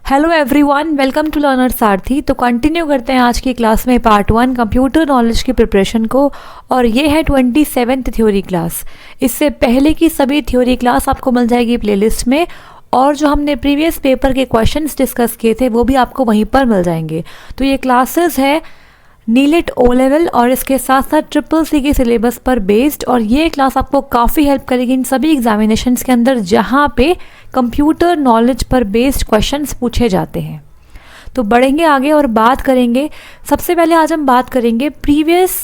Hello everyone, welcome to learner Sarathi. तो continue करते हैं आज की क्लास में पार्ट 1 कंप्यूटर नॉलेज की प्रिपरेशन को, और ये है 27th थ्योरी क्लास। इससे पहले की सभी थ्योरी क्लास आपको मिल जाएगी प्लेलिस्ट में, और जो हमने प्रीवियस पेपर के क्वेश्चंस डिस्कस किए थे वो भी आपको वहीं पर मिल जाएंगे। तो ये क्लासेस है नीलेट ओ लेवल और इसके साथ साथ CCC के सिलेबस पर बेस्ड, और ये क्लास आपको काफ़ी हेल्प करेगी इन सभी एग्जामिनेशंस के अंदर जहाँ पे कंप्यूटर नॉलेज पर बेस्ड क्वेश्चंस पूछे जाते हैं। तो बढ़ेंगे आगे और बात करेंगे। सबसे पहले आज हम बात करेंगे प्रीवियस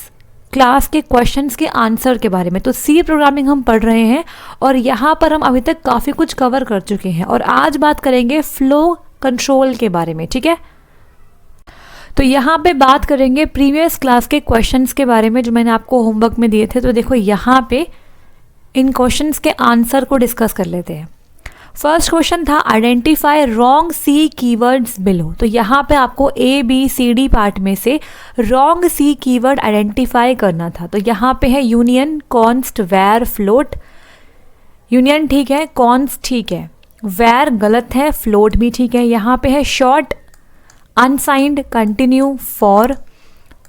क्लास के क्वेश्चंस के आंसर के बारे में। तो सी प्रोग्रामिंग हम पढ़ रहे हैं और यहाँ पर हम अभी तक काफ़ी कुछ कवर कर चुके हैं, और आज बात करेंगे फ्लो कंट्रोल के बारे में। ठीक है, तो यहाँ पे बात करेंगे प्रीवियस क्लास के क्वेश्चंस के बारे में जो मैंने आपको होमवर्क में दिए थे। तो देखो यहाँ पे इन क्वेश्चंस के आंसर को डिस्कस कर लेते हैं। फर्स्ट क्वेश्चन था आइडेंटिफाई रॉन्ग सी कीवर्ड्स बिलो। तो यहाँ पे आपको ABCD पार्ट में से रॉन्ग सी कीवर्ड आइडेंटिफाई करना था। तो यहाँ पे है union, const, var, float. Union ठीक है, कॉन्स्ट ठीक है, वेर गलत है, फ्लोट भी ठीक है। यहाँ पे है short, unsigned, continue, for,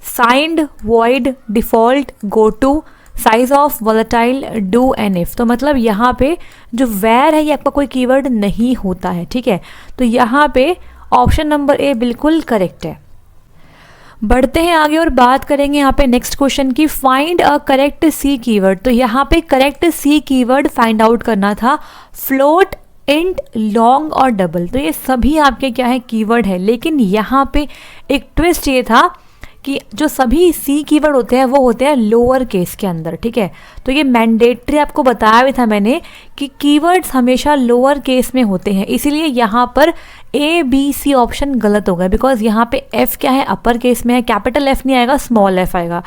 signed, void, default, go to, size of, volatile, do and if. तो मतलब यहाँ पे जो वेर है ये आपका कोई कीवर्ड नहीं होता है। ठीक है, तो यहाँ पे ऑप्शन नंबर ए बिल्कुल करेक्ट है। बढ़ते हैं आगे और बात करेंगे यहाँ पे नेक्स्ट क्वेश्चन की, find a correct C keyword. तो यहाँ पे correct C keyword find out करना था। फ्लोट, इंट, लॉन्ग और डबल, तो ये सभी आपके क्या है कीवर्ड है, लेकिन यहाँ पे एक ट्विस्ट ये था कि जो सभी सी कीवर्ड होते हैं वो होते हैं लोअर केस के अंदर। ठीक है, तो ये मैंडेटरी आपको बताया भी था मैंने कि कीवर्ड्स हमेशा लोअर केस में होते हैं, इसीलिए यहाँ पर ABC ऑप्शन गलत हो गया, बिकॉज यहाँ पे F क्या है, अपर केस में है, कैपिटल F नहीं आएगा, स्मॉल f आएगा।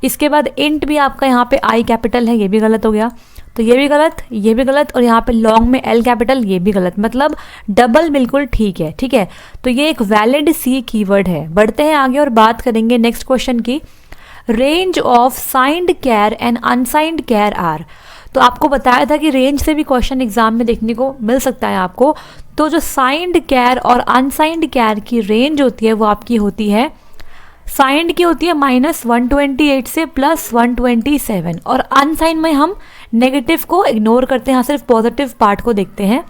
इसके बाद इंट भी आपका यहाँ पे I कैपिटल है, ये भी गलत हो गया। तो ये भी गलत, ये भी गलत, और यहाँ पे लॉन्ग में L कैपिटल, ये भी गलत। मतलब डबल बिल्कुल ठीक है। ठीक है, तो ये एक वैलिड सी कीवर्ड है। बढ़ते हैं आगे और बात करेंगे नेक्स्ट क्वेश्चन की, range of signed char and unsigned char are. तो आपको बताया था कि रेंज से भी क्वेश्चन एग्जाम में देखने को मिल सकता है आपको। तो जो साइंड कैर और अनसाइंड कैर की रेंज होती है वो आपकी होती है, साइंड की होती है -128 से +127, और अनसाइंड में हम नेगेटिव को इग्नोर करते हैं, सिर्फ पॉजिटिव पार्ट को देखते हैं।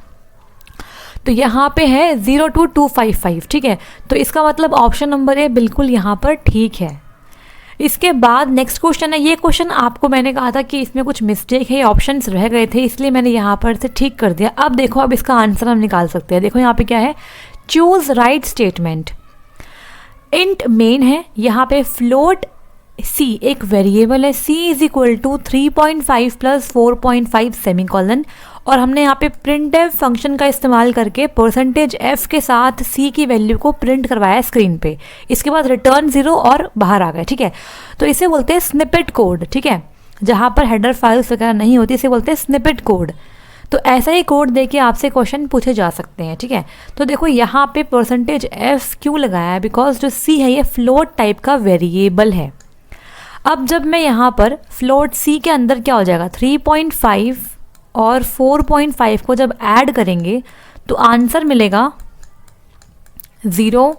तो यहाँ पे है 0 to 255। ठीक है, तो इसका मतलब ऑप्शन नंबर ए बिल्कुल यहाँ पर ठीक है। इसके बाद नेक्स्ट क्वेश्चन है, ये क्वेश्चन आपको मैंने कहा था कि इसमें कुछ मिस्टेक है, ऑप्शंस रह गए थे, इसलिए मैंने यहाँ पर से ठीक कर दिया। अब देखो, अब इसका आंसर हम निकाल सकते हैं। देखो यहाँ पे क्या है, choose right statement. Int main है, यहाँ पे फ्लोट C एक वेरिएबल है, C is equal to 3.5 + 4.5 semicolon, और हमने यहाँ पे printf फंक्शन का इस्तेमाल करके %f के साथ C की वैल्यू को प्रिंट करवाया स्क्रीन पे। इसके बाद रिटर्न 0 और बाहर आ गए। ठीक है, तो इसे बोलते हैं स्निपेट कोड। ठीक है, जहाँ पर हेडर फाइल्स वगैरह नहीं होती इसे बोलते हैं स्निपेट कोड। तो ऐसा ही कोड देके आपसे क्वेश्चन पूछे जा सकते हैं। ठीक है, तो देखो यहाँ पे %f क्यों लगाया है, बिकॉज जो C है ये फ्लोट टाइप का वेरिएबल है। अब जब मैं यहाँ पर फ्लोट C के अंदर क्या हो जाएगा, 3.5 और 4.5 को जब ऐड करेंगे तो आंसर मिलेगा 0,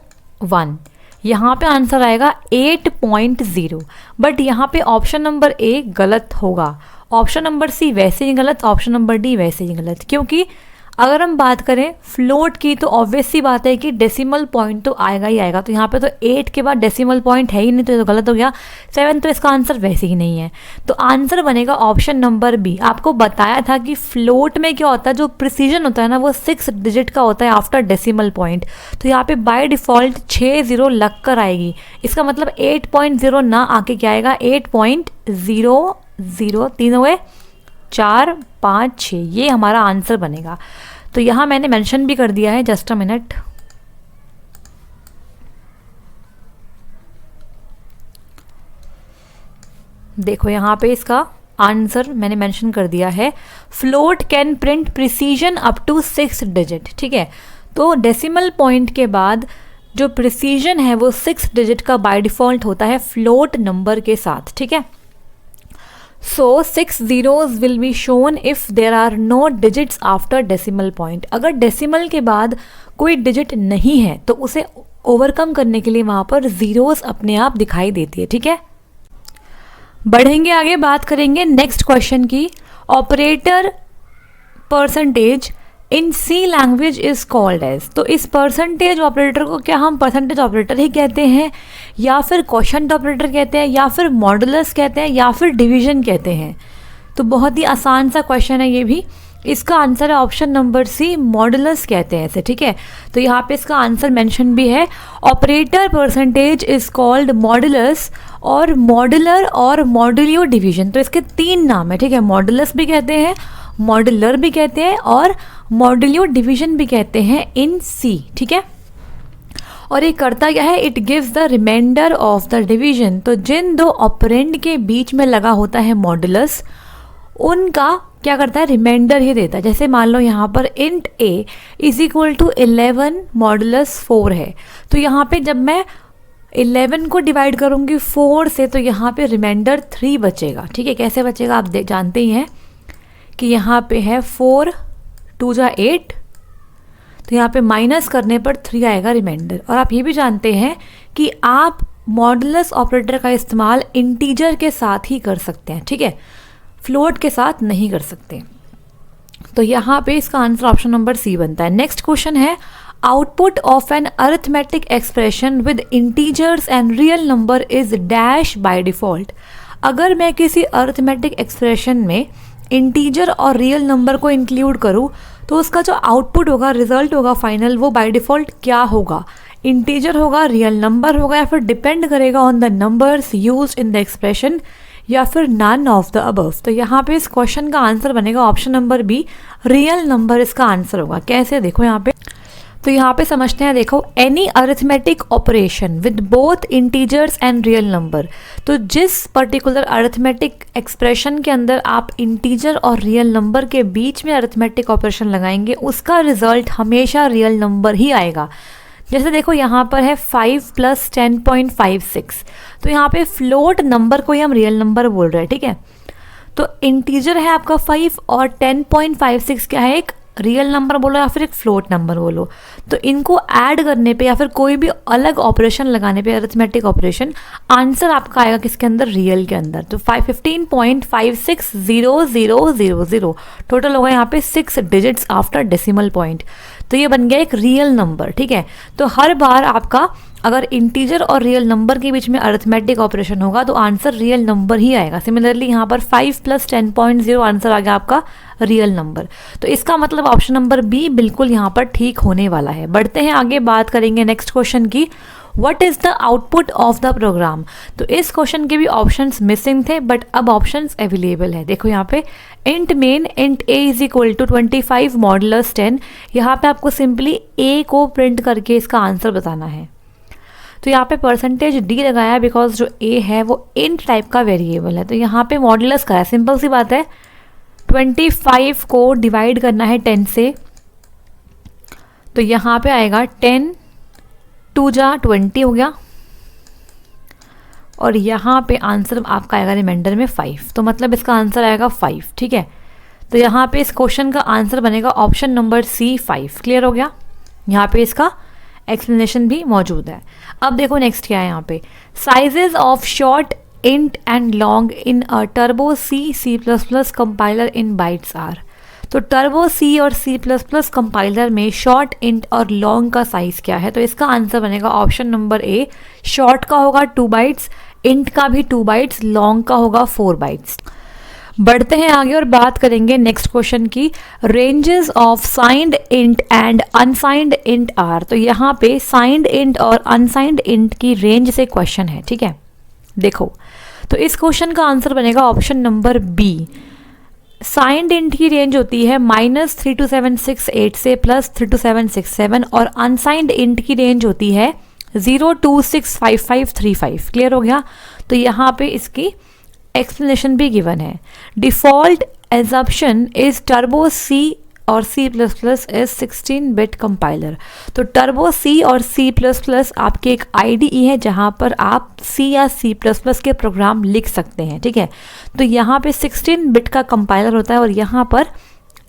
1। यहाँ पे आंसर आएगा 8.0, बट यहाँ पे ऑप्शन नंबर ए गलत होगा, ऑप्शन नंबर C वैसे ही गलत, ऑप्शन नंबर डी वैसे ही गलत। क्योंकि अगर हम बात करें फ्लोट की तो ऑब्वियस सी बात है कि डेसिमल पॉइंट तो आएगा ही आएगा। तो यहाँ पे तो 8 के बाद डेसिमल पॉइंट है ही नहीं, तो ये तो गलत हो गया। 7 तो इसका आंसर वैसे ही नहीं है, तो आंसर बनेगा ऑप्शन नंबर बी। आपको बताया था कि फ्लोट में क्या होता है, जो प्रिसीजन होता है ना वो 6 डिजिट का होता है आफ्टर डेसिमल पॉइंट। तो यहाँ पे बाय डिफ़ॉल्ट 6 0 लग कर आएगी, इसका मतलब 8.0 ना आके क्या आएगा, 8.00। 3 हुए 4, 5, 6, ये हमारा आंसर बनेगा। तो यहाँ मैंने मेंशन भी कर दिया है, जस्ट अ मिनट। देखो यहाँ पे इसका आंसर मैंने मेंशन कर दिया है, float can print precision up to 6 digit. ठीक है, तो डेसिमल पॉइंट के बाद जो प्रिसीजन है वो 6 डिजिट का बाय डिफ़ॉल्ट होता है फ्लोट नंबर के साथ। ठीक है, So 6 zeros will be shown if there are no digits after decimal point। अगर decimal के बाद कोई डिजिट नहीं है तो उसे ओवरकम करने के लिए वहाँ पर ज़ीरोज़ अपने आप दिखाई देती है, ठीक है। बढ़ेंगे आगे, बात करेंगे नेक्स्ट क्वेश्चन की। Operator percentage in C language is called as. तो इस परसेंटेज ऑपरेटर को क्या हम परसेंटेज ऑपरेटर ही कहते हैं, या फिर क्वोशंट ऑपरेटर कहते हैं, या फिर मॉडुलस कहते हैं, या फिर डिवीजन कहते हैं। तो बहुत ही आसान सा क्वेश्चन है ये भी। इसका आंसर है ऑप्शन नंबर सी, मॉडुलस कहते हैं इसे, ठीक है। तो यहाँ पे इसका आंसर मेंशन भी है, operator percentage is called modulus और मॉडुलर और मॉड्यूलो डिवीजन। तो इसके 3 नाम है, ठीक है। मॉडुलस भी कहते हैं, मॉडुलर भी कहते हैं और मॉड्यूलो डिवीजन भी कहते हैं इन सी, ठीक है। और ये करता क्या है, it gives the remainder of the division. तो जिन 2 ऑपरेंड के बीच में लगा होता है मॉडुलस, उनका क्या करता है, रिमाइंडर ही देता है। जैसे मान लो यहाँ पर int a is equal to 11 modulus 4 है, तो यहाँ पे जब मैं 11 को डिवाइड करूँगी 4 से, तो यहाँ पे रिमाइंडर 3 बचेगा, ठीक है। कैसे बचेगा आप जानते ही हैं कि यहाँ पे है 4 2 जा 8, तो यहाँ पे माइनस करने पर 3 आएगा रिमाइंडर। और आप ये भी जानते हैं कि आप मॉडुलस ऑपरेटर का इस्तेमाल इंटीजर के साथ ही कर सकते हैं, ठीक है, फ्लोट के साथ नहीं कर सकते। तो यहाँ पे इसका आंसर ऑप्शन नंबर सी बनता है। नेक्स्ट क्वेश्चन है, output of an arithmetic expression with integers and real number is dash by default. अगर मैं किसी अरिथमेटिक एक्सप्रेशन में इंटीजर और रियल नंबर को इंक्लूड करूँ तो उसका जो आउटपुट होगा, रिजल्ट होगा फाइनल, वो बाय डिफ़ॉल्ट क्या होगा, इंटीजर होगा, रियल नंबर होगा, या फिर डिपेंड करेगा on the numbers used in the expression, या फिर नन ऑफ द अबव। तो यहाँ पे इस क्वेश्चन का आंसर बनेगा option number B, real number इसका आंसर होगा। कैसे, देखो यहाँ पे, तो यहाँ पे समझते हैं, देखो, any arithmetic operation with both integers and real number. तो जिस पर्टिकुलर अरिथमेटिक एक्सप्रेशन के अंदर आप इंटीजर और रियल नंबर के बीच में अरिथमेटिक ऑपरेशन लगाएंगे, उसका रिजल्ट हमेशा रियल नंबर ही आएगा। जैसे देखो यहाँ पर है 5 + 10.56, तो यहाँ पे फ्लोट नंबर को ही हम रियल नंबर बोल रहे हैं, ठीक है। तो इंटीजर है आपका 5 और 10.56 क्या है, एक रियल नंबर बोलो या फिर एक फ्लोट नंबर बोलो। तो इनको ऐड करने पे या फिर कोई भी अलग ऑपरेशन लगाने पे, अरिथमेटिक ऑपरेशन, आंसर आपका आएगा किसके अंदर, रियल के अंदर। तो 15.560000 टोटल होगा यहाँ पे 6 डिजिट्स आफ्टर डेसिमल पॉइंट। तो ये बन गया एक रियल नंबर, ठीक है। तो हर बार आपका अगर इंटीजर और रियल नंबर के बीच में अरिथमेटिक ऑपरेशन होगा तो आंसर रियल नंबर ही आएगा। सिमिलरली यहाँ पर 5 + 10.0 आंसर आ गया आपका रियल नंबर। तो इसका मतलब ऑप्शन नंबर बी बिल्कुल यहाँ पर ठीक होने वाला है। बढ़ते हैं आगे, बात करेंगे नेक्स्ट क्वेश्चन की, what is the output of the program. तो इस क्वेश्चन के भी ऑप्शंस मिसिंग थे, बट अब ऑप्शंस अवेलेबल है। देखो यहाँ पे int main int a is equal to 25 modulus 10। यहाँ पे आपको सिंपली a को प्रिंट करके इसका आंसर बताना है। तो यहाँ पे परसेंटेज डी लगाया बिकॉज जो a है वो इंट टाइप का वेरिएबल है। तो यहाँ पे मॉडुलस का है, सिंपल सी बात है, 25 को डिवाइड करना है 10 से, तो यहाँ पे आएगा 10 2 जा 20 हो गया, और यहाँ पे आंसर आपका आएगा रिमाइंडर में 5। तो मतलब इसका आंसर आएगा 5, ठीक है। तो यहाँ पे इस क्वेश्चन का आंसर बनेगा ऑप्शन नंबर सी, 5। क्लियर हो गया, यहाँ पे इसका एक्सप्लेनेशन भी मौजूद है। अब देखो नेक्स्ट क्या है यहाँ पे, sizes of short int and long in a turbo C++ compiler in bytes are. तो टर्बो सी और C++ कंपाइलर में शॉर्ट इंट और लॉन्ग का साइज क्या है। तो इसका आंसर बनेगा ऑप्शन नंबर ए, शॉर्ट का होगा 2 बाइट्स, इंट का भी 2 बाइट्स, लॉन्ग का होगा 4 बाइट्स। बढ़ते हैं आगे और बात करेंगे नेक्स्ट क्वेश्चन की, ranges of signed int and unsigned int are. तो यहाँ पे साइंड इंट और अनसाइंड इंट की रेंज से क्वेश्चन है, ठीक है। देखो, तो इस क्वेश्चन का आंसर बनेगा option number B. Signed int की रेंज होती है -32768 से +32767, और अनसाइंड इंट की रेंज होती है 0265535। क्लियर हो गया। तो यहाँ पे इसकी एक्सप्लेनेशन भी गिवन है। Default assumption is turbo C और C++ इज 16-बिट कंपाइलर। तो टर्बो सी और C++ आपके एक IDE है जहाँ पर आप C या C++ के प्रोग्राम लिख सकते हैं, ठीक है। तो यहाँ पे 16-बिट का कंपाइलर होता है और यहाँ पर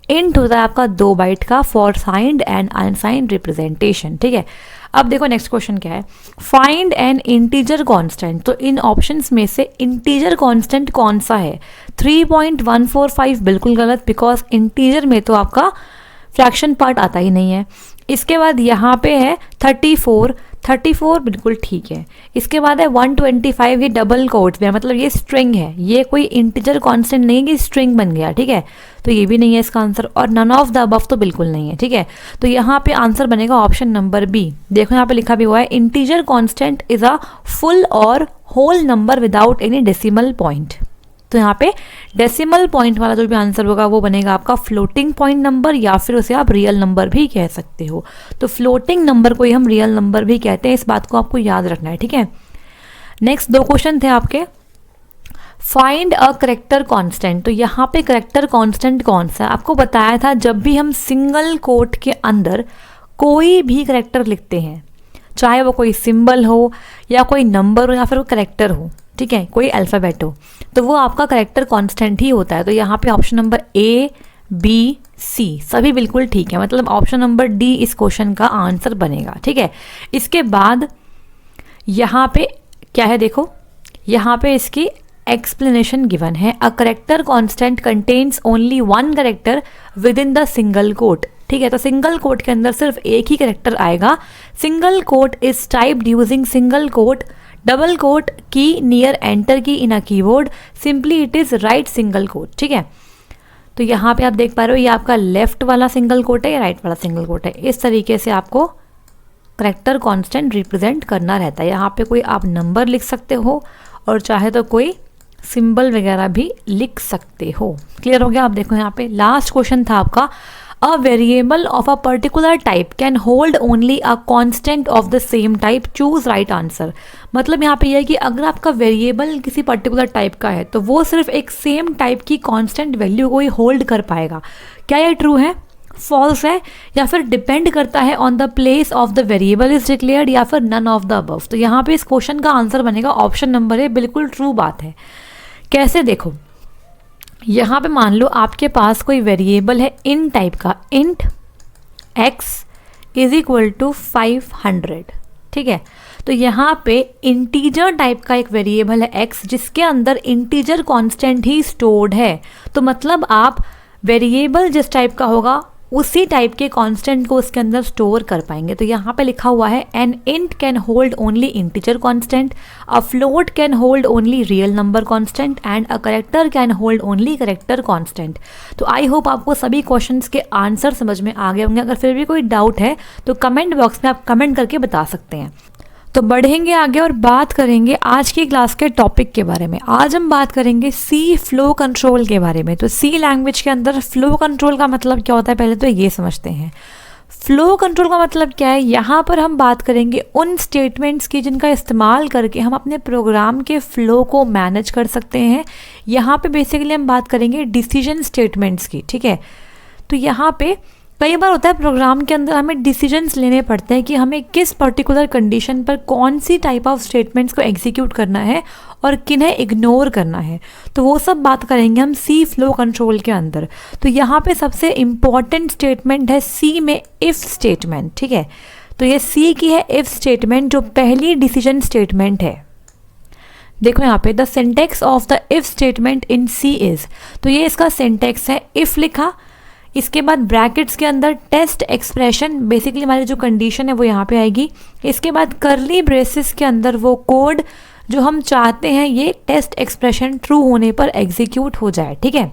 इंट होता है आपका 2 बाइट का for signed and unsigned representation, ठीक है। अब देखो नेक्स्ट क्वेश्चन क्या है, फाइंड एन इंटीजर कांस्टेंट। तो इन ऑप्शंस में से इंटीजर कांस्टेंट कौन सा है? 3.145 बिल्कुल गलत, बिकॉज इंटीजर में तो आपका फ्रैक्शन पार्ट आता ही नहीं है। इसके बाद यहाँ पे है 34 बिल्कुल ठीक है। इसके बाद है 125, ये डबल कोट्स में, मतलब ये स्ट्रिंग है, ये कोई इंटीजर कांस्टेंट नहीं है कि स्ट्रिंग बन गया, ठीक है। तो ये भी नहीं है इसका आंसर, और नन ऑफ द अबव तो बिल्कुल नहीं है, ठीक है। तो यहाँ पे आंसर बनेगा ऑप्शन नंबर बी। देखो यहाँ पे लिखा भी हुआ है integer constant is a full और whole number without any decimal point. तो यहाँ पे डेसिमल पॉइंट वाला जो भी आंसर होगा वो बनेगा आपका फ्लोटिंग पॉइंट नंबर, या फिर उसे आप रियल नंबर भी कह सकते हो। तो फ्लोटिंग नंबर को ही हम रियल नंबर भी कहते हैं, इस बात को आपको याद रखना है, ठीक है। नेक्स्ट 2 क्वेश्चन थे आपके। Find a character constant. तो यहाँ पे करेक्टर कांस्टेंट कौन सा है? आपको बताया था जब भी हम सिंगल कोट के अंदर कोई भी करेक्टर लिखते हैं, चाहे वो कोई सिंबल हो या कोई नंबर हो या फिर वो करेक्टर हो, ठीक है, कोई अल्फ़ाबेट हो, तो वो आपका करेक्टर कांस्टेंट ही होता है। तो यहाँ पे ऑप्शन नंबर ए, बी, सी सभी बिल्कुल ठीक है, मतलब ऑप्शन नंबर डी इस क्वेश्चन का आंसर बनेगा, ठीक है। इसके बाद यहाँ पे क्या है, देखो यहाँ पे इसकी एक्सप्लेनेशन गिवन है। A character constant contains only 1 character within the single quote, ठीक है। तो सिंगल कोट के अंदर सिर्फ एक ही करेक्टर आएगा। Single quote is typed using single quote double quote key near enter key in a keyboard, simply it is right single quote, ठीक है। तो यहाँ पे आप देख पा रहे हो ये आपका लेफ्ट वाला सिंगल कोट है या राइट वाला सिंगल कोट है। इस तरीके से आपको करेक्टर कांस्टेंट रिप्रेजेंट करना रहता है। यहाँ पे कोई आप नंबर लिख सकते हो और चाहे तो कोई सिंबल वगैरह भी लिख सकते हो। क्लियर हो गया? आप देखो यहाँ पे लास्ट क्वेश्चन था आपका, a variable of a particular type can hold only a constant of the same type, choose right answer. मतलब यहाँ पे यह है कि अगर आपका वेरिएबल किसी पर्टिकुलर टाइप का है तो वो सिर्फ एक सेम टाइप की कांस्टेंट वैल्यू को ही होल्ड कर पाएगा। क्या ये ट्रू है, फॉल्स है, या फिर डिपेंड करता है on the place of the variable is declared, या फिर नन ऑफ द अबव? तो यहाँ पे इस क्वेश्चन का आंसर बनेगा ऑप्शन नंबर ए, बिल्कुल ट्रू बात है। कैसे? देखो यहाँ पे मान लो आपके पास कोई वेरिएबल है इन टाइप का, int x is equal to 500, ठीक है। तो यहाँ पे इंटीजर टाइप का एक वेरिएबल है x जिसके अंदर इंटीजर कांस्टेंट ही स्टोर्ड है। तो मतलब आप वेरिएबल जिस टाइप का होगा उसी टाइप के कांस्टेंट को उसके अंदर स्टोर कर पाएंगे। तो यहाँ पे लिखा हुआ है an int can hold only integer constant, a float can hold only real number constant and a character can hold only character constant. तो आई होप आपको सभी क्वेश्चंस के आंसर समझ में आ गए होंगे। अगर फिर भी कोई डाउट है तो कमेंट बॉक्स में आप कमेंट करके बता सकते हैं। तो बढ़ेंगे आगे और बात करेंगे आज की क्लास के टॉपिक के बारे में। आज हम बात करेंगे सी फ्लो कंट्रोल के बारे में। तो सी लैंग्वेज के अंदर फ्लो कंट्रोल का मतलब क्या होता है, पहले तो ये समझते हैं। फ्लो कंट्रोल का मतलब क्या है, यहाँ पर हम बात करेंगे उन स्टेटमेंट्स की जिनका इस्तेमाल करके हम अपने प्रोग्राम के फ्लो को मैनेज कर सकते हैं। यहाँ पे बेसिकली हम बात करेंगे डिसीजन स्टेटमेंट्स की, ठीक है। तो यहाँ पे कई बार होता है प्रोग्राम के अंदर हमें डिसीजंस लेने पड़ते हैं कि हमें किस पर्टिकुलर कंडीशन पर कौन सी टाइप ऑफ स्टेटमेंट्स को एग्जीक्यूट करना है और किन्हें इग्नोर करना है। तो वो सब बात करेंगे हम सी फ्लो कंट्रोल के अंदर। तो यहाँ पे सबसे इम्पॉर्टेंट स्टेटमेंट है सी में इफ़ स्टेटमेंट, ठीक है। तो ये सी की है इफ़ स्टेटमेंट, जो पहली डिसीजन स्टेटमेंट है। देखो यहाँ पे the syntax of the if statement in C is, तो ये इसका सिंटेक्स है। इफ़ लिखा, इसके बाद ब्रैकेट्स के अंदर टेस्ट एक्सप्रेशन, बेसिकली हमारी जो कंडीशन है वो यहाँ पे आएगी। इसके बाद करली ब्रेसेस के अंदर वो कोड जो हम चाहते हैं ये टेस्ट एक्सप्रेशन ट्रू होने पर एग्जीक्यूट हो जाए, ठीक है।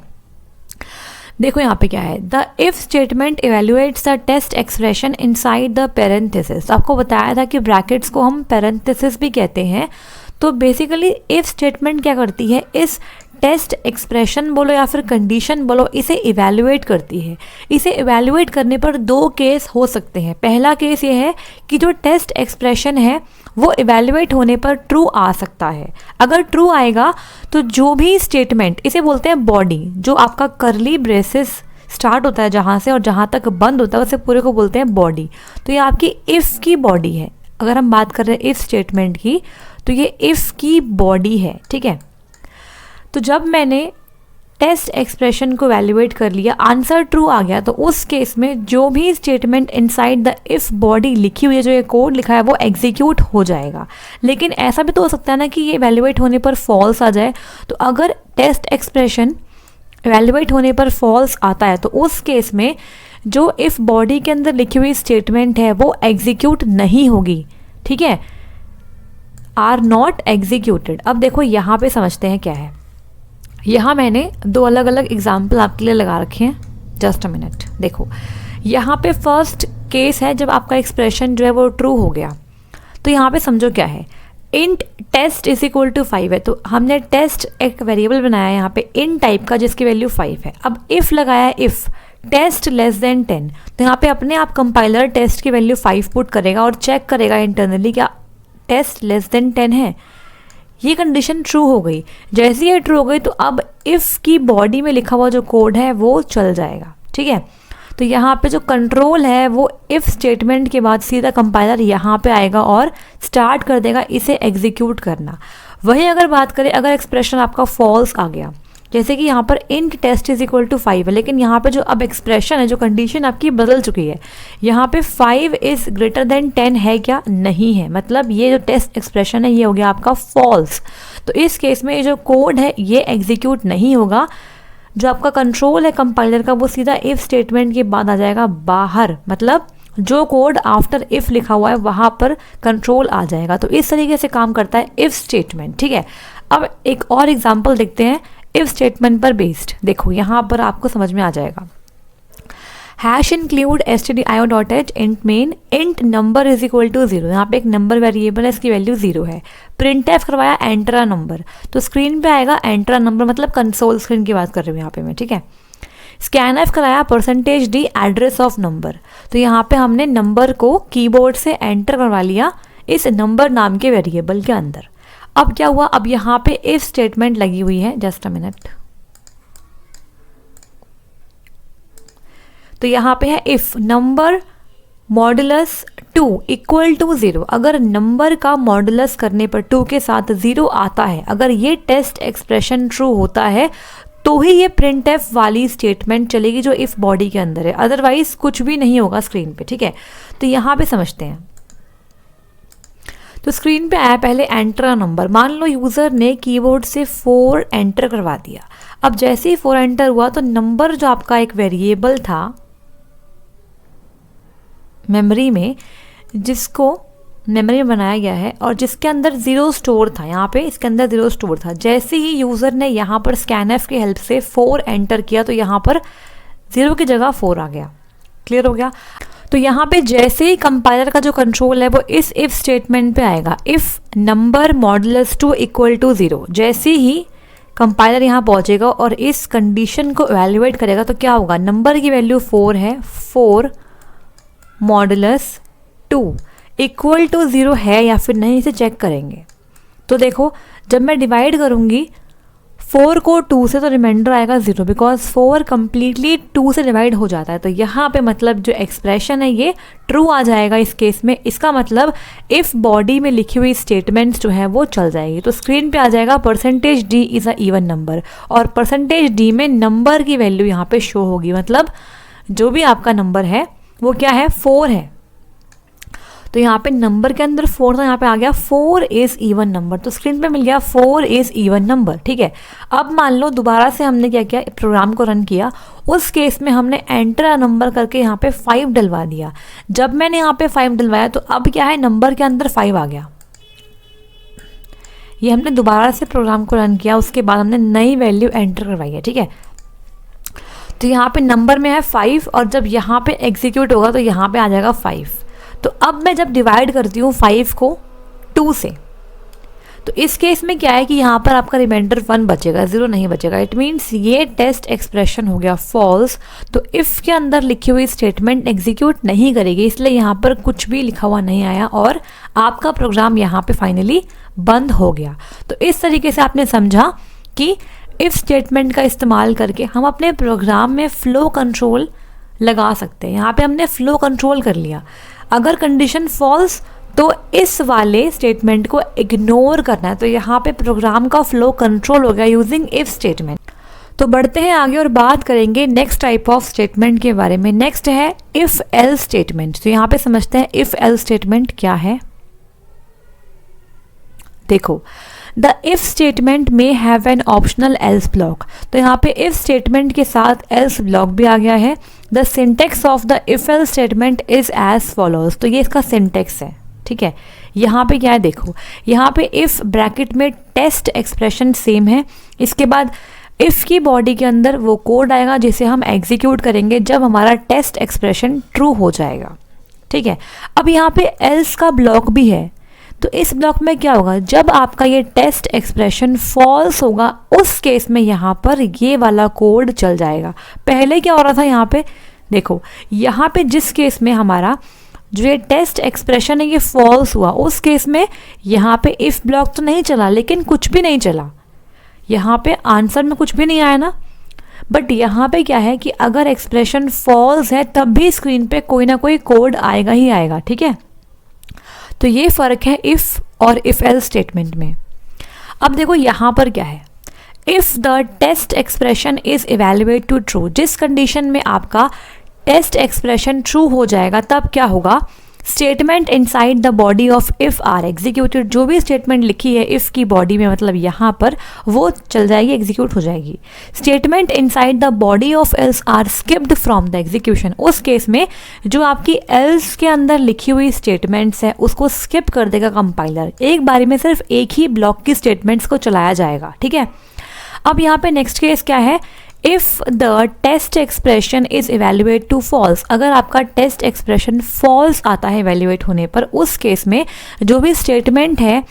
देखो यहाँ पे क्या है, the if statement evaluates the test expression inside the parenthesis. आपको बताया था कि ब्रैकेट्स को हम पेरेंथेसिस भी कहते हैं। तो बेसिकली इफ स्टेटमेंट क्या करती है, इस टेस्ट एक्सप्रेशन बोलो या फिर कंडीशन बोलो, इसे इवैल्यूएट करती है। इसे इवैल्यूएट करने पर 2 केस हो सकते हैं। पहला केस ये है कि जो टेस्ट एक्सप्रेशन है वो इवैल्यूएट होने पर ट्रू आ सकता है। अगर ट्रू आएगा तो जो भी स्टेटमेंट, इसे बोलते हैं बॉडी, जो आपका करली ब्रेसेस स्टार्ट होता है जहाँ से और जहाँ तक बंद होता है उसे पूरे को बोलते हैं बॉडी। तो ये आपकी इफ़ की बॉडी है। अगर हम बात कर रहे हैं इफ़ स्टेटमेंट की तो ये इफ़ की बॉडी है, ठीक है। तो जब मैंने टेस्ट एक्सप्रेशन को वैल्यूएट कर लिया, आंसर ट्रू आ गया, तो उस केस में जो भी statement inside the if body लिखी हुई है, जो ये कोड लिखा है, वो एग्जीक्यूट हो जाएगा। लेकिन ऐसा भी तो हो सकता है ना कि ये वैल्यूएट होने पर फॉल्स आ जाए। तो अगर टेस्ट एक्सप्रेशन वैल्यूएट होने पर फॉल्स आता है तो उस केस में जो इफ बॉडी के अंदर लिखी हुई स्टेटमेंट है वो एग्जीक्यूट नहीं होगी, ठीक है, आर नॉट एग्जीक्यूटेड। अब देखो यहाँ पे समझते हैं क्या है। यहाँ मैंने दो अलग अलग एग्जाम्पल आपके लिए लगा रखे हैं, जस्ट अ मिनट। देखो यहाँ पे फर्स्ट केस है जब आपका एक्सप्रेशन जो है वो ट्रू हो गया। तो यहाँ पे समझो क्या है, int test is equal to 5 है, तो हमने टेस्ट एक वेरिएबल बनाया है यहाँ पे इन टाइप का जिसकी वैल्यू 5 है। अब इफ़ लगाया, इफ़ टेस्ट लेस देन 10, तो यहाँ पे अपने आप कंपाइलर टेस्ट की वैल्यू 5 पुट करेगा और चेक करेगा इंटरनली क्या टेस्ट लेस देन 10 है। ये कंडीशन ट्रू हो गई। जैसे ये ट्रू हो गई तो अब इफ़ की बॉडी में लिखा हुआ जो कोड है वो चल जाएगा, ठीक है। तो यहाँ पे जो कंट्रोल है वो इफ़ स्टेटमेंट के बाद सीधा कंपाइलर यहाँ पे आएगा और स्टार्ट कर देगा इसे एग्जीक्यूट करना। वही अगर बात करें, अगर एक्सप्रेशन आपका फॉल्स आ गया, जैसे कि यहाँ पर int test is equal to 5 है, लेकिन यहाँ पे जो अब एक्सप्रेशन है, जो कंडीशन आपकी बदल चुकी है, यहाँ पे 5 इज़ ग्रेटर देन 10 है क्या? नहीं है। मतलब ये जो टेस्ट एक्सप्रेशन है ये हो गया आपका फॉल्स। तो इस केस में ये जो कोड है ये एग्जीक्यूट नहीं होगा। जो आपका कंट्रोल है कंपाइलर का वो सीधा इफ़ स्टेटमेंट के बाद आ जाएगा बाहर, मतलब जो कोड आफ्टर इफ़ लिखा हुआ है वहाँ पर कंट्रोल आ जाएगा। तो इस तरीके से काम करता है इफ़ स्टेटमेंट, ठीक है। अब एक और एग्जाम्पल देखते हैं इफ स्टेटमेंट पर बेस्ड। देखो यहाँ पर आपको समझ में आ जाएगा। Hash include stdio.h int main int number is equal to 0। यहाँ पे एक नंबर वेरिएबल है, इसकी वैल्यू 0 है। प्रिंट एफ करवाया एंटर अ नंबर, तो स्क्रीन पे आएगा एंटर अ नंबर, मतलब कंसोल स्क्रीन की बात कर रही हूँ यहाँ पे मैं, ठीक है। स्कैन एफ कराया %d एड्रेस ऑफ नंबर, तो यहाँ पे हमने नंबर को कीबोर्ड से एंटर करवा लिया इस नंबर नाम के वेरिएबल के अंदर। अब क्या हुआ, अब यहाँ पे इफ स्टेटमेंट लगी हुई है, जस्ट अ मिनट। तो यहाँ पे है if number modulus 2 equal to 0। अगर नंबर का मॉडुलस करने पर 2 के साथ 0 आता है, अगर ये टेस्ट एक्सप्रेशन ट्रू होता है तो ही ये प्रिंट एफ वाली स्टेटमेंट चलेगी जो इफ बॉडी के अंदर है, अदरवाइज कुछ भी नहीं होगा स्क्रीन पे, ठीक है। तो यहाँ पे समझते हैं। तो स्क्रीन पे आया पहले एंटर अ नंबर। मान लो यूज़र ने कीबोर्ड से 4 एंटर करवा दिया। अब जैसे ही 4 एंटर हुआ तो नंबर जो आपका एक वेरिएबल था मेमोरी में, जिसको मेमोरी में बनाया गया है और जिसके अंदर 0 स्टोर था, यहाँ पे इसके अंदर 0 स्टोर था। जैसे ही यूज़र ने यहाँ पर स्कैनएफ की हेल्प से 4 एंटर किया तो यहाँ पर 0 की जगह 4 आ गया। क्लियर हो गया। तो यहाँ पे जैसे ही कंपाइलर का जो कंट्रोल है वो इस इफ स्टेटमेंट पे आएगा, if number modulus 2 equal to 0। जैसे ही कंपाइलर यहाँ पहुँचेगा और इस कंडीशन को एवेल्युएट करेगा तो क्या होगा, नंबर की वैल्यू 4 है, 4 मॉडुलस 2 इक्वल टू 0 है या फिर नहीं, इसे चेक करेंगे। तो देखो जब मैं डिवाइड करूँगी 4 को 2 से तो रिमाइंडर आएगा 0, बिकॉज 4 कम्प्लीटली 2 से डिवाइड हो जाता है। तो यहाँ पे मतलब जो एक्सप्रेशन है ये ट्रू आ जाएगा इस केस में। इसका मतलब इफ़ बॉडी में लिखी हुई स्टेटमेंट्स जो है वो चल जाएगी। तो स्क्रीन पे आ जाएगा %d is a even number, और %d में नंबर की वैल्यू यहाँ पे शो होगी। मतलब जो भी आपका नंबर है वो क्या है, 4 है। तो यहाँ पे नंबर के अंदर 4 था, यहाँ पे आ गया 4 इज़ इवन नंबर। तो स्क्रीन पे मिल गया 4 इज़ इवन नंबर, ठीक है। अब मान लो दोबारा से हमने क्या किया, प्रोग्राम को रन किया। उस केस में हमने एंटर अ नंबर करके यहाँ पे 5 डलवा दिया। जब मैंने यहाँ पे 5 डलवाया तो अब क्या है, नंबर के अंदर 5 आ गया। ये हमने दोबारा से प्रोग्राम को रन किया, उसके बाद हमने नई वैल्यू एंटर करवाई है, ठीक है। तो यहाँ पे नंबर में है 5 और जब यहाँ पे एग्जीक्यूट होगा तो यहाँ पे आ जाएगा 5। तो अब मैं जब डिवाइड करती हूँ 5 को 2 से, तो इस केस में क्या है कि यहाँ पर आपका रिमाइंडर 1 बचेगा, 0 नहीं बचेगा। इट मीन्स ये टेस्ट एक्सप्रेशन हो गया फॉल्स। तो इफ़ के अंदर लिखी हुई स्टेटमेंट एग्जीक्यूट नहीं करेगी, इसलिए यहाँ पर कुछ भी लिखा हुआ नहीं आया और आपका प्रोग्राम यहाँ पे फाइनली बंद हो गया। तो इस तरीके से आपने समझा कि इफ़ स्टेटमेंट का इस्तेमाल करके हम अपने प्रोग्राम में फ़्लो कंट्रोल लगा सकते हैं। यहाँ पे हमने फ़्लो कंट्रोल कर लिया। अगर कंडीशन फॉल्स तो इस वाले स्टेटमेंट को इग्नोर करना है। तो यहाँ पे प्रोग्राम का फ्लो कंट्रोल हो गया यूजिंग इफ स्टेटमेंट। तो बढ़ते हैं आगे और बात करेंगे नेक्स्ट टाइप ऑफ स्टेटमेंट के बारे में। नेक्स्ट है इफ एल्स स्टेटमेंट। तो यहाँ पे समझते हैं इफ एल्स स्टेटमेंट क्या है। देखो, द इफ स्टेटमेंट में have an optional else block. तो यहाँ पे इफ स्टेटमेंट के साथ एल्स ब्लॉक भी आ गया है। The syntax of the if else statement is as follows. तो ये इसका सिंटेक्स है, ठीक है। यहाँ पे क्या है, देखो यहाँ पे इफ ब्रैकेट में टेस्ट एक्सप्रेशन सेम है, इसके बाद इफ की बॉडी के अंदर वो कोड आएगा जिसे हम एग्जीक्यूट करेंगे जब हमारा टेस्ट एक्सप्रेशन ट्रू हो जाएगा, ठीक है। अब यहाँ पे एल्स का ब्लॉक भी है, तो इस ब्लॉक में क्या होगा, जब आपका ये टेस्ट एक्सप्रेशन फॉल्स होगा उस केस में यहाँ पर ये वाला कोड चल जाएगा। पहले क्या हो रहा था यहाँ पे, देखो यहाँ पे जिस केस में हमारा जो ये टेस्ट एक्सप्रेशन है ये फॉल्स हुआ, उस केस में यहाँ पे इफ ब्लॉक तो नहीं चला, लेकिन कुछ भी नहीं चला, यहाँ पे आंसर में कुछ भी नहीं आया ना। बट यहाँ पे क्या है कि अगर एक्सप्रेशन फॉल्स है तब भी स्क्रीन पे कोई ना कोई कोड आएगा ही आएगा, ठीक है। तो ये फ़र्क है इफ़ और इफ़ एल्स स्टेटमेंट में। अब देखो यहाँ पर क्या है, if the test expression is evaluate to true. जिस कंडीशन में आपका टेस्ट एक्सप्रेशन ट्रू हो जाएगा तब क्या होगा, statement inside the body of if are executed. जो भी स्टेटमेंट लिखी है इफ़ की बॉडी में, मतलब यहाँ पर वो चल जाएगी, एग्जीक्यूट हो जाएगी। Statement inside the body of else are skipped from the execution. उस केस में जो आपकी एल्स के अंदर लिखी हुई स्टेटमेंट्स है उसको स्किप कर देगा कंपाइलर। एक बारी में सिर्फ एक ही ब्लॉक की स्टेटमेंट्स को चलाया जाएगा, ठीक है। अब यहाँ पे नेक्स्ट केस क्या है, if the test expression is evaluate to false. अगर आपका टेस्ट एक्सप्रेशन फॉल्स आता है इवेल्युएट होने पर, उस केस में जो भी स्टेटमेंट है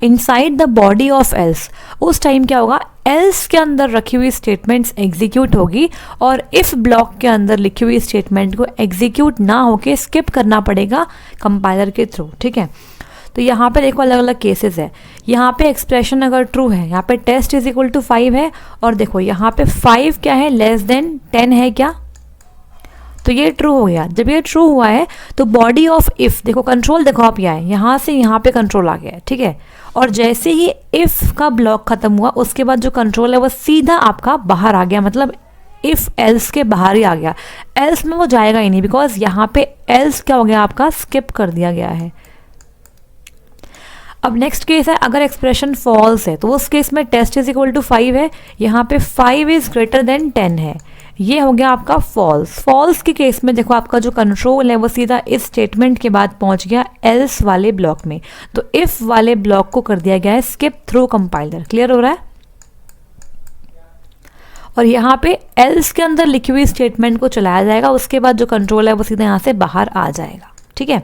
inside the body of else, उस टाइम क्या होगा, एल्स के अंदर रखी हुई स्टेटमेंट्स एग्जीक्यूट होगी और इफ़ ब्लॉक के अंदर लिखी हुई स्टेटमेंट को एग्जीक्यूट ना होके स्किप करना पड़ेगा कंपाइलर के थ्रू, ठीक है। तो यहाँ पे देखो अलग अलग केसेस है। यहाँ पे एक्सप्रेशन अगर ट्रू है, यहाँ पे टेस्ट इज इक्वल टू 5 है, और देखो यहाँ पे 5 क्या है, लेस देन 10 है क्या, तो ये ट्रू हो गया। जब ये ट्रू हुआ है तो बॉडी ऑफ इफ़, देखो कंट्रोल देखो आप यहाँ से यहाँ पे कंट्रोल आ गया है, ठीक है। और जैसे ही इफ़ का ब्लॉक खत्म हुआ उसके बाद जो कंट्रोल है वो सीधा आपका बाहर आ गया, मतलब इफ़ एल्स के बाहर ही आ गया। एल्स में वो जाएगा ही नहीं, बिकॉज यहाँ पे एल्स क्या हो गया, आपका स्किप कर दिया गया है। अब नेक्स्ट केस है, अगर एक्सप्रेशन फॉल्स है तो उस केस में टेस्ट इज इक्वल टू 5 है, यहाँ पे 5 इज ग्रेटर देन 10 है, ये हो गया आपका फॉल्स। फॉल्स के केस में देखो आपका जो कंट्रोल है वो सीधा इस स्टेटमेंट के बाद पहुंच गया एल्स वाले ब्लॉक में, तो इफ वाले ब्लॉक को कर दिया गया है स्किप थ्रू कंपाइलर। क्लियर हो रहा है। और यहाँ पे एल्स के अंदर लिखी हुई स्टेटमेंट को चलाया जाएगा, उसके बाद जो कंट्रोल है वो सीधा यहाँ से बाहर आ जाएगा, ठीक है।